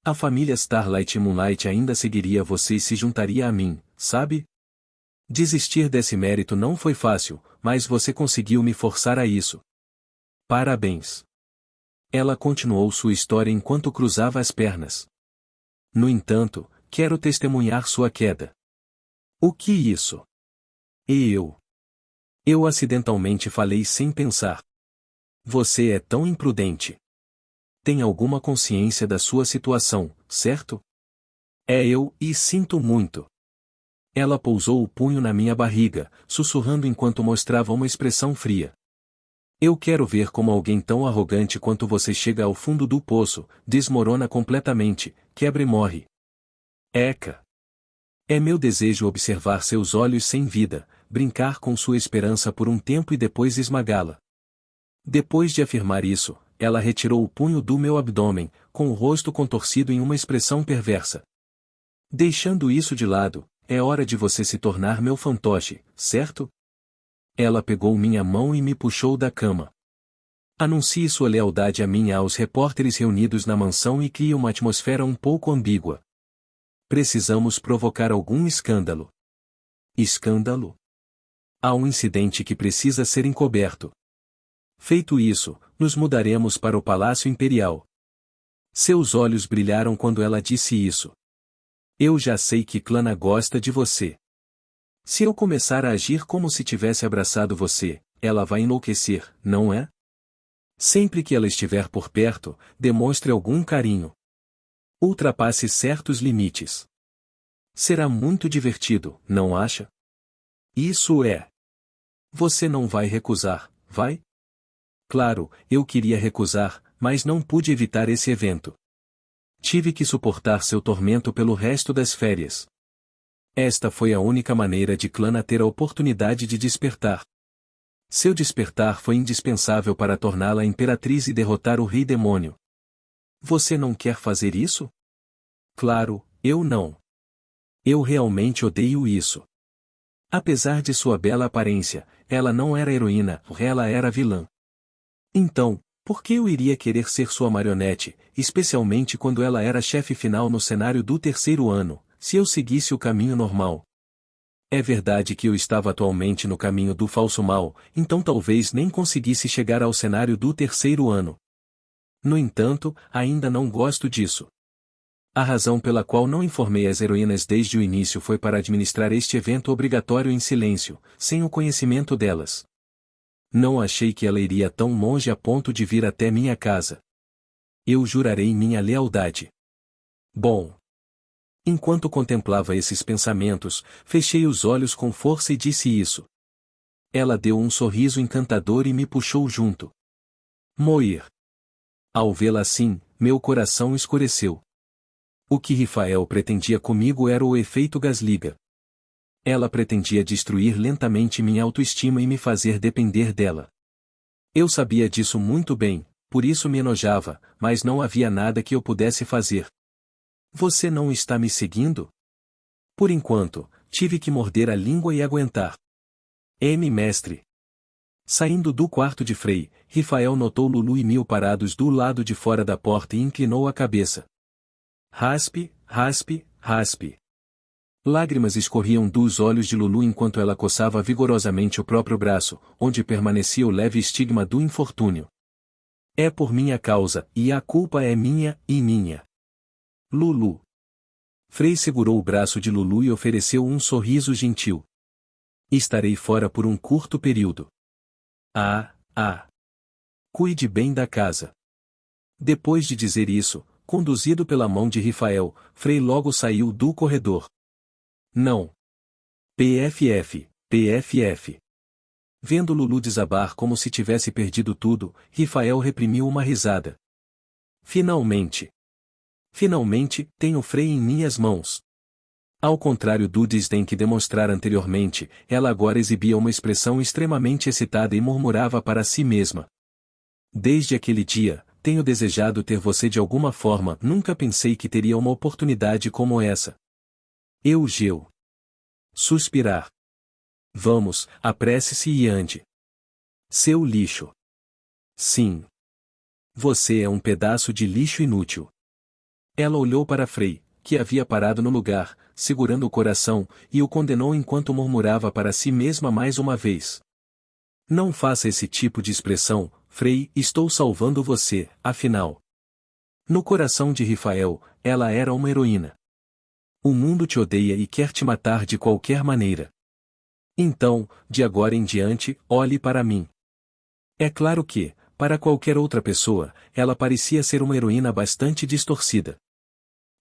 A família Starlight e Moonlight ainda seguiria você e se juntaria a mim, sabe? Desistir desse mérito não foi fácil, mas você conseguiu me forçar a isso. Parabéns. Ela continuou sua história enquanto cruzava as pernas. No entanto, quero testemunhar sua queda. O que isso? E eu? Eu acidentalmente falei sem pensar. Você é tão imprudente. Tem alguma consciência da sua situação, certo? É eu, e sinto muito. Ela pousou o punho na minha barriga, sussurrando enquanto mostrava uma expressão fria. Eu quero ver como alguém tão arrogante quanto você chega ao fundo do poço, desmorona completamente, quebra e morre. Eca! É meu desejo observar seus olhos sem vida, brincar com sua esperança por um tempo e depois esmagá-la. Depois de afirmar isso, ela retirou o punho do meu abdômen, com o rosto contorcido em uma expressão perversa. Deixando isso de lado, é hora de você se tornar meu fantoche, certo? Ela pegou minha mão e me puxou da cama. Anuncie sua lealdade a mim aos repórteres reunidos na mansão e crie uma atmosfera um pouco ambígua. Precisamos provocar algum escândalo. Escândalo? Há um incidente que precisa ser encoberto. Feito isso, nos mudaremos para o Palácio Imperial. Seus olhos brilharam quando ela disse isso. Eu já sei que Clana gosta de você. Se eu começar a agir como se tivesse abraçado você, ela vai enlouquecer, não é? Sempre que ela estiver por perto, demonstre algum carinho. Ultrapasse certos limites. Será muito divertido, não acha? Isso é. Você não vai recusar, vai? Claro, eu queria recusar, mas não pude evitar esse evento. Tive que suportar seu tormento pelo resto das férias. Esta foi a única maneira de Clana ter a oportunidade de despertar. Seu despertar foi indispensável para torná-la imperatriz e derrotar o rei demônio. Você não quer fazer isso? Claro, eu não. Eu realmente odeio isso. Apesar de sua bela aparência, ela não era heroína, ela era vilã. Então, por que eu iria querer ser sua marionete, especialmente quando ela era chefe final no cenário do terceiro ano, se eu seguisse o caminho normal? É verdade que eu estava atualmente no caminho do falso mal, então talvez nem conseguisse chegar ao cenário do terceiro ano. No entanto, ainda não gosto disso. A razão pela qual não informei as heroínas desde o início foi para administrar este evento obrigatório em silêncio, sem o conhecimento delas. Não achei que ela iria tão longe a ponto de vir até minha casa. Eu jurarei minha lealdade. Bom. Enquanto contemplava esses pensamentos, fechei os olhos com força e disse isso. Ela deu um sorriso encantador e me puxou junto. Moir. Ao vê-la assim, meu coração escureceu. O que Rifael pretendia comigo era o efeito Gasliga. Ela pretendia destruir lentamente minha autoestima e me fazer depender dela. Eu sabia disso muito bem, por isso me enojava, mas não havia nada que eu pudesse fazer. Você não está me seguindo? Por enquanto, tive que morder a língua e aguentar. Mestre. Saindo do quarto de Frei, Rifael notou Lulu e Mil parados do lado de fora da porta e inclinou a cabeça. Raspe, raspe, raspe. Lágrimas escorriam dos olhos de Lulu enquanto ela coçava vigorosamente o próprio braço, onde permanecia o leve estigma do infortúnio. É por minha causa, e a culpa é minha, e minha. Lulu. Frei segurou o braço de Lulu e ofereceu um sorriso gentil. Estarei fora por um curto período. Cuide bem da casa. Depois de dizer isso, conduzido pela mão de Rifael, Frei logo saiu do corredor. Não. PFF, PFF. Vendo Lulu desabar como se tivesse perdido tudo, Rifael reprimiu uma risada. Finalmente. Finalmente, tenho Frei em minhas mãos. Ao contrário do desdém que demonstrara anteriormente, ela agora exibia uma expressão extremamente excitada e murmurava para si mesma. Desde aquele dia, tenho desejado ter você de alguma forma, nunca pensei que teria uma oportunidade como essa. Geu. Suspirar. Vamos, apresse-se e ande. Seu lixo. Sim. Você é um pedaço de lixo inútil. Ela olhou para Frei, que havia parado no lugar, segurando o coração, e o condenou enquanto murmurava para si mesma mais uma vez. Não faça esse tipo de expressão, Frei, estou salvando você, afinal. No coração de Rifael, ela era uma heroína. O mundo te odeia e quer te matar de qualquer maneira. Então, de agora em diante, olhe para mim. É claro que, para qualquer outra pessoa, ela parecia ser uma heroína bastante distorcida.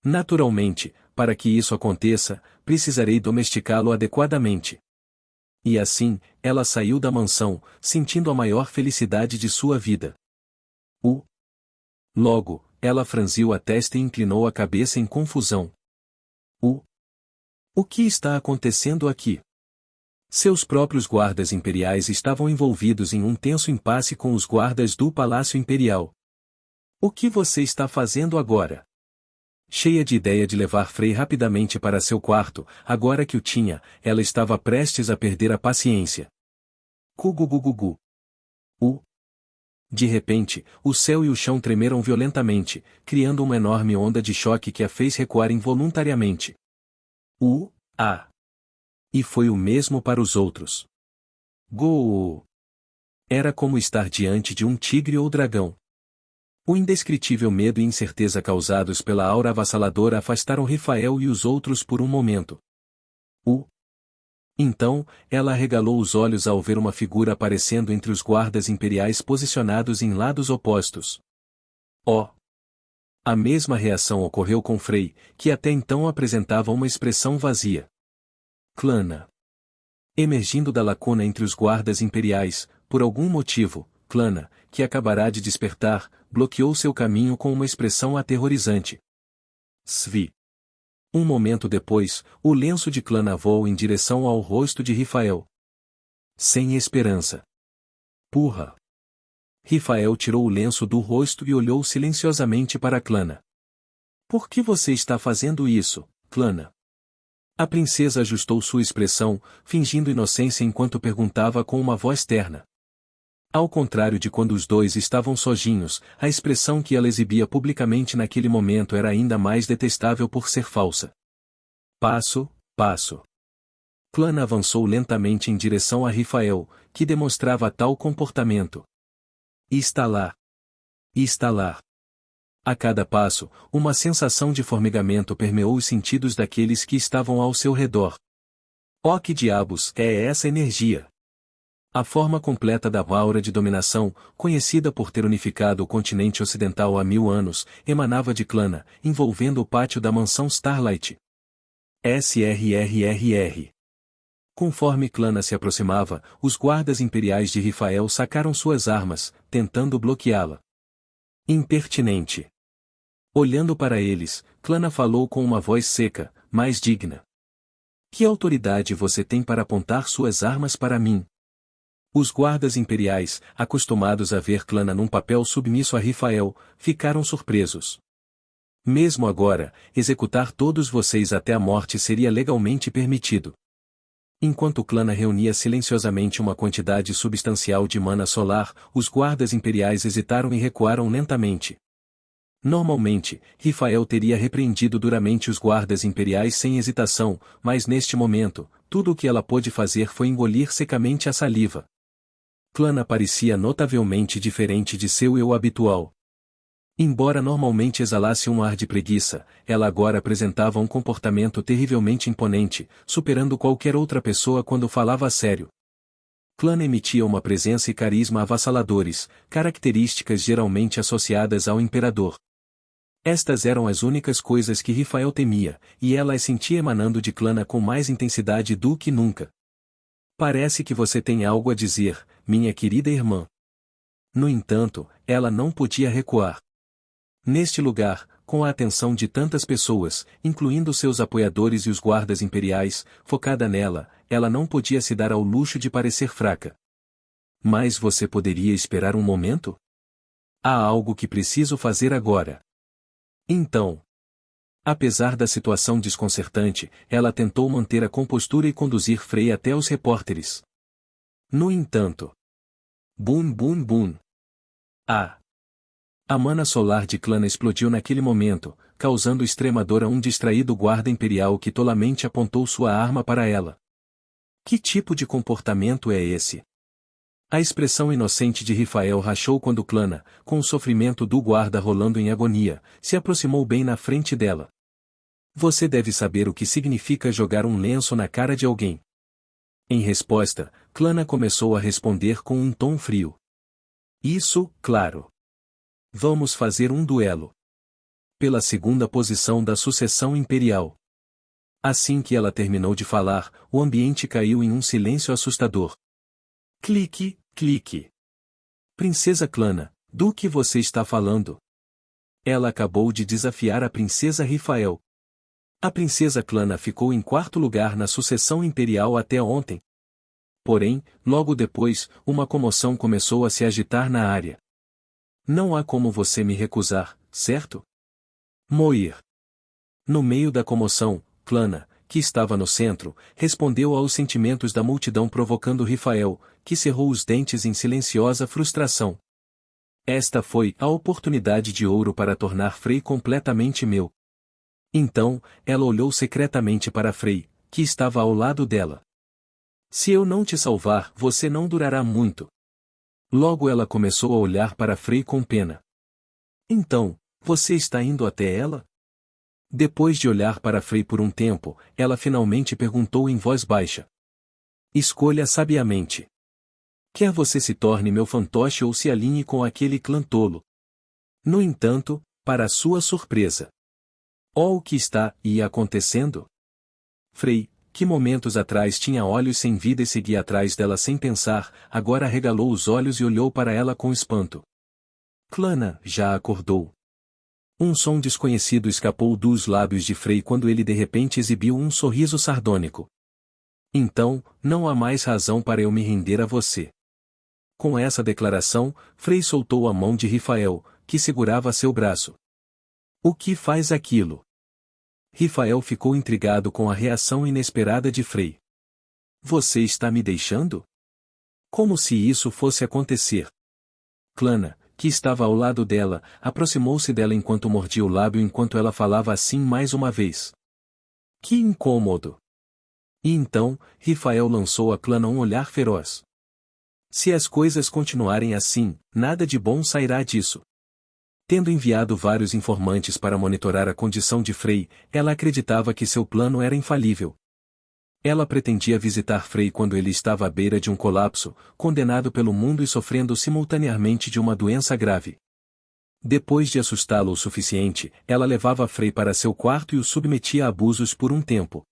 Naturalmente, para que isso aconteça, precisarei domesticá-lo adequadamente. E assim, ela saiu da mansão, sentindo a maior felicidade de sua vida. Logo, ela franziu a testa e inclinou a cabeça em confusão. O que está acontecendo aqui? Seus próprios guardas imperiais estavam envolvidos em um tenso impasse com os guardas do Palácio Imperial. O que você está fazendo agora? Cheia de ideia de levar Frei rapidamente para seu quarto, agora que o tinha, ela estava prestes a perder a paciência. Gugugugugu. De repente, o céu e o chão tremeram violentamente, criando uma enorme onda de choque que a fez recuar involuntariamente. E foi o mesmo para os outros. Goo! Era como estar diante de um tigre ou dragão. O indescritível medo e incerteza causados pela aura avassaladora afastaram Rifael e os outros por um momento. Então, ela arregalou os olhos ao ver uma figura aparecendo entre os guardas imperiais posicionados em lados opostos. A mesma reação ocorreu com Frei, que até então apresentava uma expressão vazia. Clana. Emergindo da lacuna entre os guardas imperiais, por algum motivo, Clana, que acabará de despertar, bloqueou seu caminho com uma expressão aterrorizante. Svi. Um momento depois, o lenço de Clana voou em direção ao rosto de Rifael. Sem esperança. Purra. Rifael tirou o lenço do rosto e olhou silenciosamente para Clana. Por que você está fazendo isso, Clana? A princesa ajustou sua expressão, fingindo inocência enquanto perguntava com uma voz terna. Ao contrário de quando os dois estavam sozinhos, a expressão que ela exibia publicamente naquele momento era ainda mais detestável por ser falsa. Passo. Clana avançou lentamente em direção a Rifael, que demonstrava tal comportamento. Estalar. A cada passo, uma sensação de formigamento permeou os sentidos daqueles que estavam ao seu redor. Oh, que diabos é essa energia? A forma completa da aura de dominação, conhecida por ter unificado o continente ocidental há 1000 anos, emanava de Clana, envolvendo o pátio da mansão Starlight. SRRRR. Conforme Clana se aproximava, os guardas imperiais de Rifael sacaram suas armas, tentando bloqueá-la. Impertinente. Olhando para eles, Clana falou com uma voz seca, mas digna. Que autoridade você tem para apontar suas armas para mim? Os guardas imperiais, acostumados a ver Clana num papel submisso a Rifael, ficaram surpresos. Mesmo agora, executar todos vocês até a morte seria legalmente permitido. Enquanto Clana reunia silenciosamente uma quantidade substancial de mana solar, os guardas imperiais hesitaram e recuaram lentamente. Normalmente, Rifael teria repreendido duramente os guardas imperiais sem hesitação, mas neste momento, tudo o que ela pôde fazer foi engolir secamente a saliva. Clana parecia notavelmente diferente de seu eu habitual. Embora normalmente exalasse um ar de preguiça, ela agora apresentava um comportamento terrivelmente imponente, superando qualquer outra pessoa quando falava a sério. Clana emitia uma presença e carisma avassaladores, características geralmente associadas ao imperador. Estas eram as únicas coisas que Rifael temia, e ela as sentia emanando de Clana com mais intensidade do que nunca. Parece que você tem algo a dizer, minha querida irmã. No entanto, ela não podia recuar. Neste lugar, com a atenção de tantas pessoas, incluindo seus apoiadores e os guardas imperiais, focada nela, ela não podia se dar ao luxo de parecer fraca. Mas você poderia esperar um momento? Há algo que preciso fazer agora. Então, apesar da situação desconcertante, ela tentou manter a compostura e conduzir Frey até os repórteres. No entanto, bum bum bum. A mana solar de Clana explodiu naquele momento, causando extrema dor a um distraído guarda imperial que tolamente apontou sua arma para ela. Que tipo de comportamento é esse? A expressão inocente de Rifael rachou quando Clana, com o sofrimento do guarda rolando em agonia, se aproximou bem na frente dela. Você deve saber o que significa jogar um lenço na cara de alguém. Em resposta, Clana começou a responder com um tom frio. Isso, claro. Vamos fazer um duelo. Pela segunda posição da sucessão imperial. Assim que ela terminou de falar, o ambiente caiu em um silêncio assustador. Clique, clique. Princesa Clana, do que você está falando? Ela acabou de desafiar a princesa Rifael. A princesa Clana ficou em quarto lugar na sucessão imperial até ontem. Porém, logo depois, uma comoção começou a se agitar na área. Não há como você me recusar, certo? Moir. No meio da comoção, Clana, que estava no centro, respondeu aos sentimentos da multidão provocando Rifael, que cerrou os dentes em silenciosa frustração. Esta foi a oportunidade de ouro para tornar Frey completamente meu. Então, ela olhou secretamente para Frey, que estava ao lado dela. Se eu não te salvar, você não durará muito. Logo ela começou a olhar para Frey com pena. Então, você está indo até ela? Depois de olhar para Frey por um tempo, ela finalmente perguntou em voz baixa. Escolha sabiamente. Quer você se torne meu fantoche ou se alinhe com aquele clã tolo. No entanto, para sua surpresa. O que está acontecendo? Frey, que momentos atrás tinha olhos sem vida e seguia atrás dela sem pensar, agora arregalou os olhos e olhou para ela com espanto. Clana já acordou. Um som desconhecido escapou dos lábios de Frey quando ele de repente exibiu um sorriso sardônico. Então, não há mais razão para eu me render a você. Com essa declaração, Frey soltou a mão de Rifael, que segurava seu braço. O que faz aquilo? Rifael ficou intrigado com a reação inesperada de Frey. Você está me deixando? Como se isso fosse acontecer. Clana, que estava ao lado dela, aproximou-se dela enquanto mordia o lábio enquanto ela falava assim mais uma vez. Que incômodo! E então, Rifael lançou a Clana um olhar feroz. Se as coisas continuarem assim, nada de bom sairá disso. Tendo enviado vários informantes para monitorar a condição de Frey, ela acreditava que seu plano era infalível. Ela pretendia visitar Frey quando ele estava à beira de um colapso, condenado pelo mundo e sofrendo simultaneamente de uma doença grave. Depois de assustá-lo o suficiente, ela levava Frey para seu quarto e o submetia a abusos por um tempo.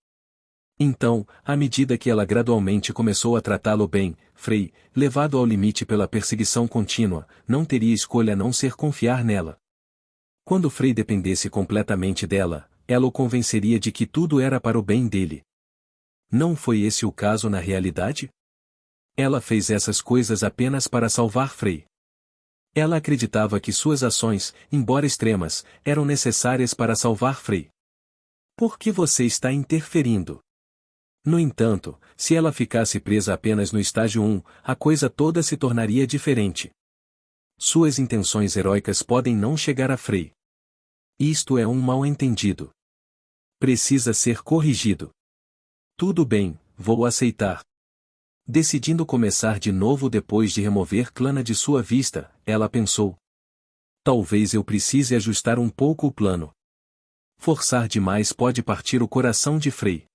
Então, à medida que ela gradualmente começou a tratá-lo bem, Frey, levado ao limite pela perseguição contínua, não teria escolha a não ser confiar nela. Quando Frei dependesse completamente dela, ela o convenceria de que tudo era para o bem dele. Não foi esse o caso na realidade? Ela fez essas coisas apenas para salvar Frei. Ela acreditava que suas ações, embora extremas, eram necessárias para salvar Frei. Por que você está interferindo? No entanto, se ela ficasse presa apenas no estágio 1, a coisa toda se tornaria diferente. Suas intenções heróicas podem não chegar a Frei. Isto é um mal-entendido. Precisa ser corrigido. Tudo bem, vou aceitar. Decidindo começar de novo depois de remover Clana de sua vista, ela pensou. Talvez eu precise ajustar um pouco o plano. Forçar demais pode partir o coração de Frei.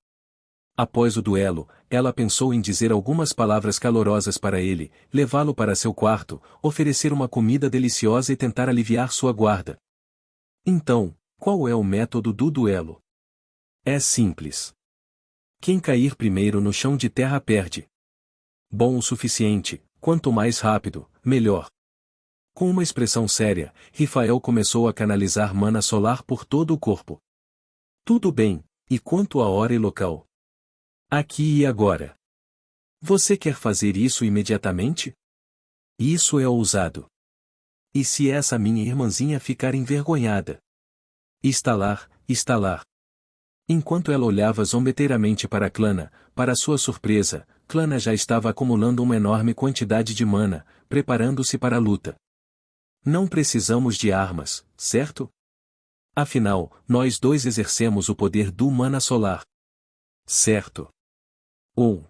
Após o duelo, ela pensou em dizer algumas palavras calorosas para ele, levá-lo para seu quarto, oferecer uma comida deliciosa e tentar aliviar sua guarda. Então, qual é o método do duelo? É simples. Quem cair primeiro no chão de terra perde. Bom o suficiente, quanto mais rápido, melhor. Com uma expressão séria, Rifael começou a canalizar mana solar por todo o corpo. Tudo bem, e quanto à hora e local? Aqui e agora. Você quer fazer isso imediatamente? Isso é ousado. E se essa minha irmãzinha ficar envergonhada? Estalar, estalar. Enquanto ela olhava zombeteiramente para Clana, para sua surpresa, Clana já estava acumulando uma enorme quantidade de mana, preparando-se para a luta. Não precisamos de armas, certo? Afinal, nós dois exercemos o poder do mana solar. Certo. Ou,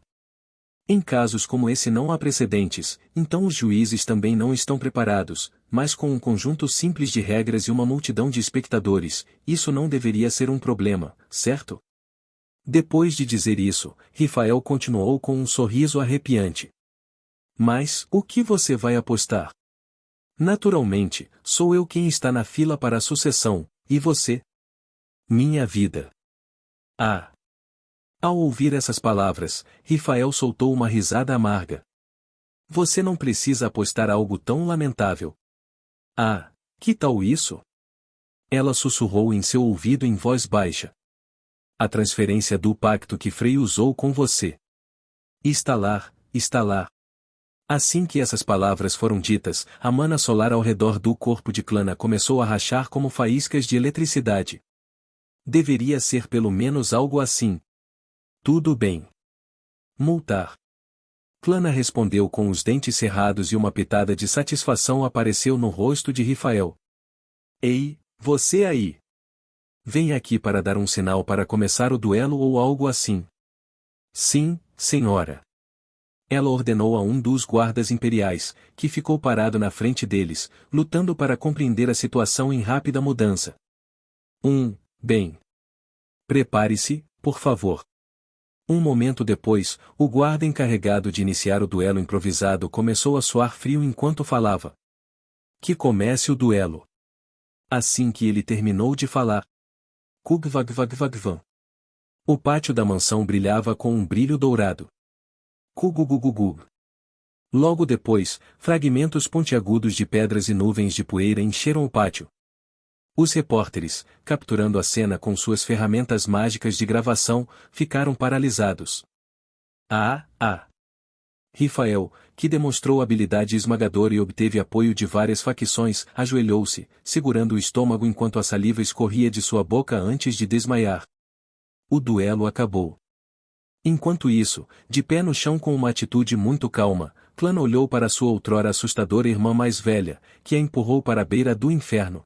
em casos como esse não há precedentes, então os juízes também não estão preparados, mas com um conjunto simples de regras e uma multidão de espectadores, isso não deveria ser um problema, certo? Depois de dizer isso, Rifael continuou com um sorriso arrepiante. Mas, o que você vai apostar? Naturalmente, sou eu quem está na fila para a sucessão, e você? Minha vida. Ah! Ao ouvir essas palavras, Rifael soltou uma risada amarga. Você não precisa apostar algo tão lamentável. Ah, que tal isso? Ela sussurrou em seu ouvido em voz baixa. A transferência do pacto que Frei usou com você. Estalar, estalar. Assim que essas palavras foram ditas, a mana solar ao redor do corpo de Clana começou a rachar como faíscas de eletricidade. Deveria ser pelo menos algo assim. Tudo bem. Multar. Clana respondeu com os dentes cerrados e uma pitada de satisfação apareceu no rosto de Rifael. Ei, você aí! Vem aqui para dar um sinal para começar o duelo ou algo assim. Sim, senhora. Ela ordenou a um dos guardas imperiais, que ficou parado na frente deles, lutando para compreender a situação em rápida mudança. Bem. Prepare-se, por favor. Um momento depois, o guarda encarregado de iniciar o duelo improvisado começou a suar frio enquanto falava. Que comece o duelo. Assim que ele terminou de falar. Kugvagvagvagvan. O pátio da mansão brilhava com um brilho dourado. Kugugugugu. Logo depois, fragmentos pontiagudos de pedras e nuvens de poeira encheram o pátio. Os repórteres, capturando a cena com suas ferramentas mágicas de gravação, ficaram paralisados. Rifael, que demonstrou habilidade esmagadora e obteve apoio de várias facções, ajoelhou-se, segurando o estômago enquanto a saliva escorria de sua boca antes de desmaiar. O duelo acabou. Enquanto isso, de pé no chão com uma atitude muito calma, Clana olhou para sua outrora assustadora irmã mais velha, que a empurrou para a beira do inferno.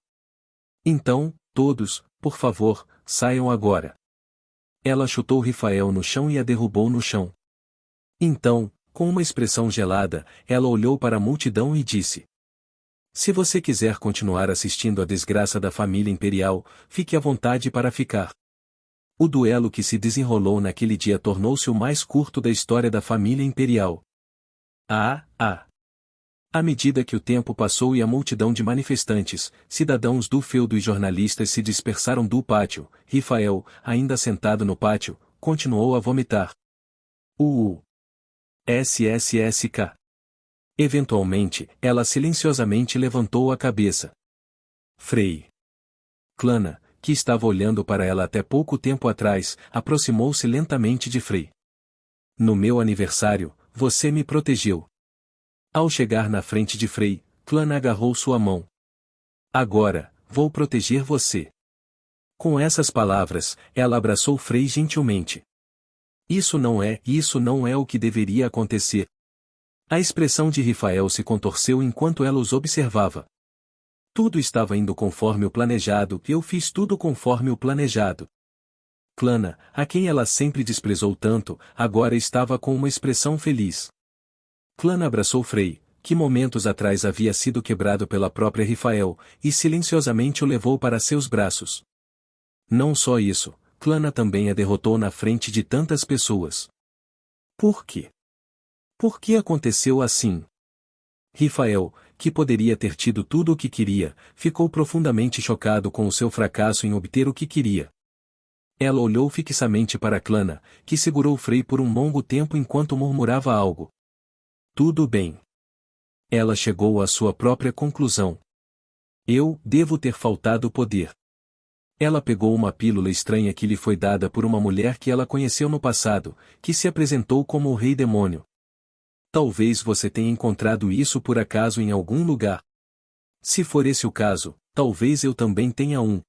Então, todos, por favor, saiam agora. Ela chutou Rifael no chão e a derrubou no chão. Então, com uma expressão gelada, ela olhou para a multidão e disse: Se você quiser continuar assistindo à desgraça da família imperial, fique à vontade para ficar. O duelo que se desenrolou naquele dia tornou-se o mais curto da história da família imperial. À medida que o tempo passou e a multidão de manifestantes, cidadãos do feudo e jornalistas se dispersaram do pátio, Rifael, ainda sentado no pátio, continuou a vomitar. SSSK. Eventualmente, ela silenciosamente levantou a cabeça. Frei. Clana, que estava olhando para ela até pouco tempo atrás, aproximou-se lentamente de Frei. No meu aniversário, você me protegeu. Ao chegar na frente de Frei, Clana agarrou sua mão. Agora, vou proteger você. Com essas palavras, ela abraçou Frei gentilmente. Isso não é o que deveria acontecer. A expressão de Rifael se contorceu enquanto ela os observava. Tudo estava indo conforme o planejado, e eu fiz tudo conforme o planejado. Clana, a quem ela sempre desprezou tanto, agora estava com uma expressão feliz. Clana abraçou Frei, que momentos atrás havia sido quebrado pela própria Rifael, e silenciosamente o levou para seus braços. Não só isso, Clana também a derrotou na frente de tantas pessoas. Por quê? Por que aconteceu assim? Rifael, que poderia ter tido tudo o que queria, ficou profundamente chocado com o seu fracasso em obter o que queria. Ela olhou fixamente para Clana, que segurou Frei por um longo tempo enquanto murmurava algo. Tudo bem. Ela chegou à sua própria conclusão. Eu devo ter faltado poder. Ela pegou uma pílula estranha que lhe foi dada por uma mulher que ela conheceu no passado, que se apresentou como o Rei Demônio. Talvez você tenha encontrado isso por acaso em algum lugar. Se for esse o caso, talvez eu também tenha um.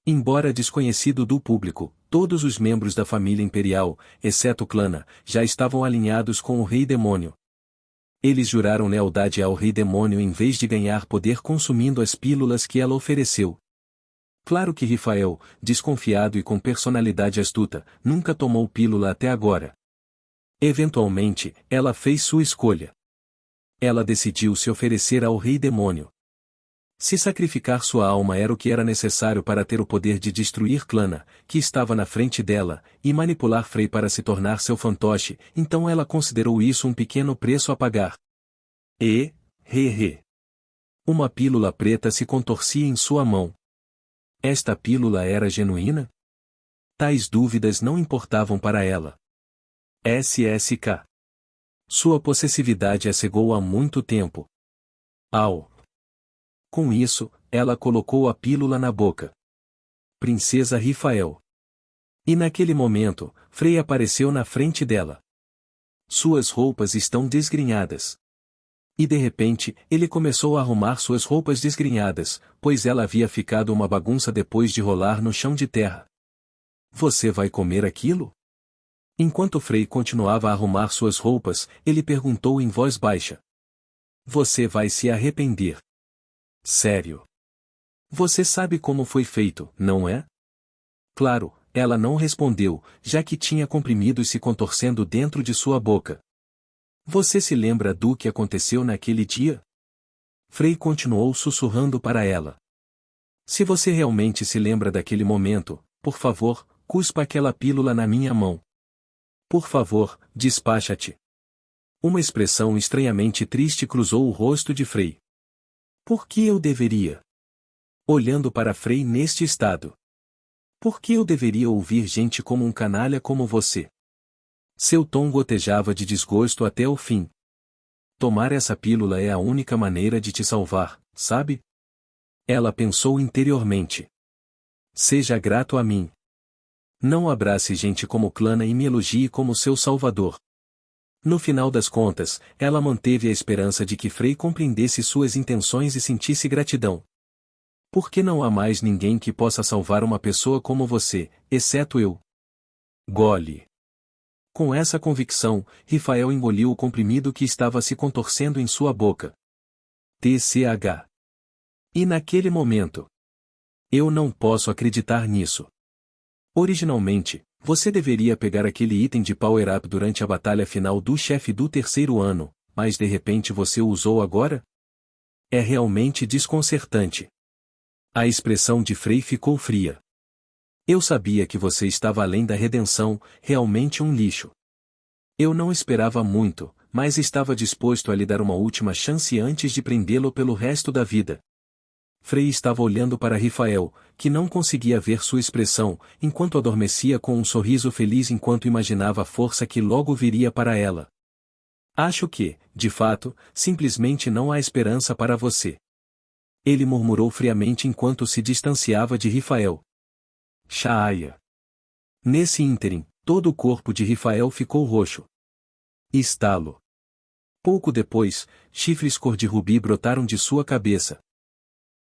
Embora desconhecido do público, todos os membros da família imperial, exceto Clana, já estavam alinhados com o Rei Demônio. Eles juraram lealdade ao Rei Demônio em vez de ganhar poder consumindo as pílulas que ela ofereceu. Claro que Rifael, desconfiado e com personalidade astuta, nunca tomou pílula até agora. Eventualmente, ela fez sua escolha. Ela decidiu se oferecer ao Rei Demônio. Se sacrificar sua alma era o que era necessário para ter o poder de destruir Clana, que estava na frente dela, e manipular Frei para se tornar seu fantoche, então ela considerou isso um pequeno preço a pagar. Uma pílula preta se contorcia em sua mão. Esta pílula era genuína? Tais dúvidas não importavam para ela. SSK. Sua possessividade a cegou há muito tempo. Com isso, ela colocou a pílula na boca. Princesa Rifael. E naquele momento, Frei apareceu na frente dela. Suas roupas estão desgrenhadas. E de repente, ele começou a arrumar suas roupas desgrenhadas, pois ela havia ficado uma bagunça depois de rolar no chão de terra. Você vai comer aquilo? Enquanto Frei continuava a arrumar suas roupas, ele perguntou em voz baixa. Você vai se arrepender. Sério. Você sabe como foi feito, não é? Claro, ela não respondeu, já que tinha comprimidos se contorcendo dentro de sua boca. Você se lembra do que aconteceu naquele dia? Frei continuou sussurrando para ela. Se você realmente se lembra daquele momento, por favor, cuspa aquela pílula na minha mão. Por favor, despacha-te. Uma expressão estranhamente triste cruzou o rosto de Frei. Por que eu deveria? Olhando para Frei neste estado. Por que eu deveria ouvir gente como um canalha como você? Seu tom gotejava de desgosto até o fim. Tomar essa pílula é a única maneira de te salvar, sabe? Ela pensou interiormente. Seja grato a mim. Não abrace gente como Clana e me elogie como seu salvador. No final das contas, ela manteve a esperança de que Frei compreendesse suas intenções e sentisse gratidão. Por que não há mais ninguém que possa salvar uma pessoa como você, exceto eu? Gole. Com essa convicção, Rifael engoliu o comprimido que estava se contorcendo em sua boca. TCH. E naquele momento. Eu não posso acreditar nisso. Originalmente, você deveria pegar aquele item de power-up durante a batalha final do chefe do terceiro ano, mas de repente você o usou agora? É realmente desconcertante. A expressão de Frei ficou fria. Eu sabia que você estava além da redenção, realmente um lixo. Eu não esperava muito, mas estava disposto a lhe dar uma última chance antes de prendê-lo pelo resto da vida. Frei estava olhando para Rifael, que não conseguia ver sua expressão, enquanto adormecia com um sorriso feliz enquanto imaginava a força que logo viria para ela. Acho que, de fato, simplesmente não há esperança para você. Ele murmurou friamente enquanto se distanciava de Rifael. Shaaya. Nesse ínterim, todo o corpo de Rifael ficou roxo. Estalo. Pouco depois, chifres cor de rubi brotaram de sua cabeça.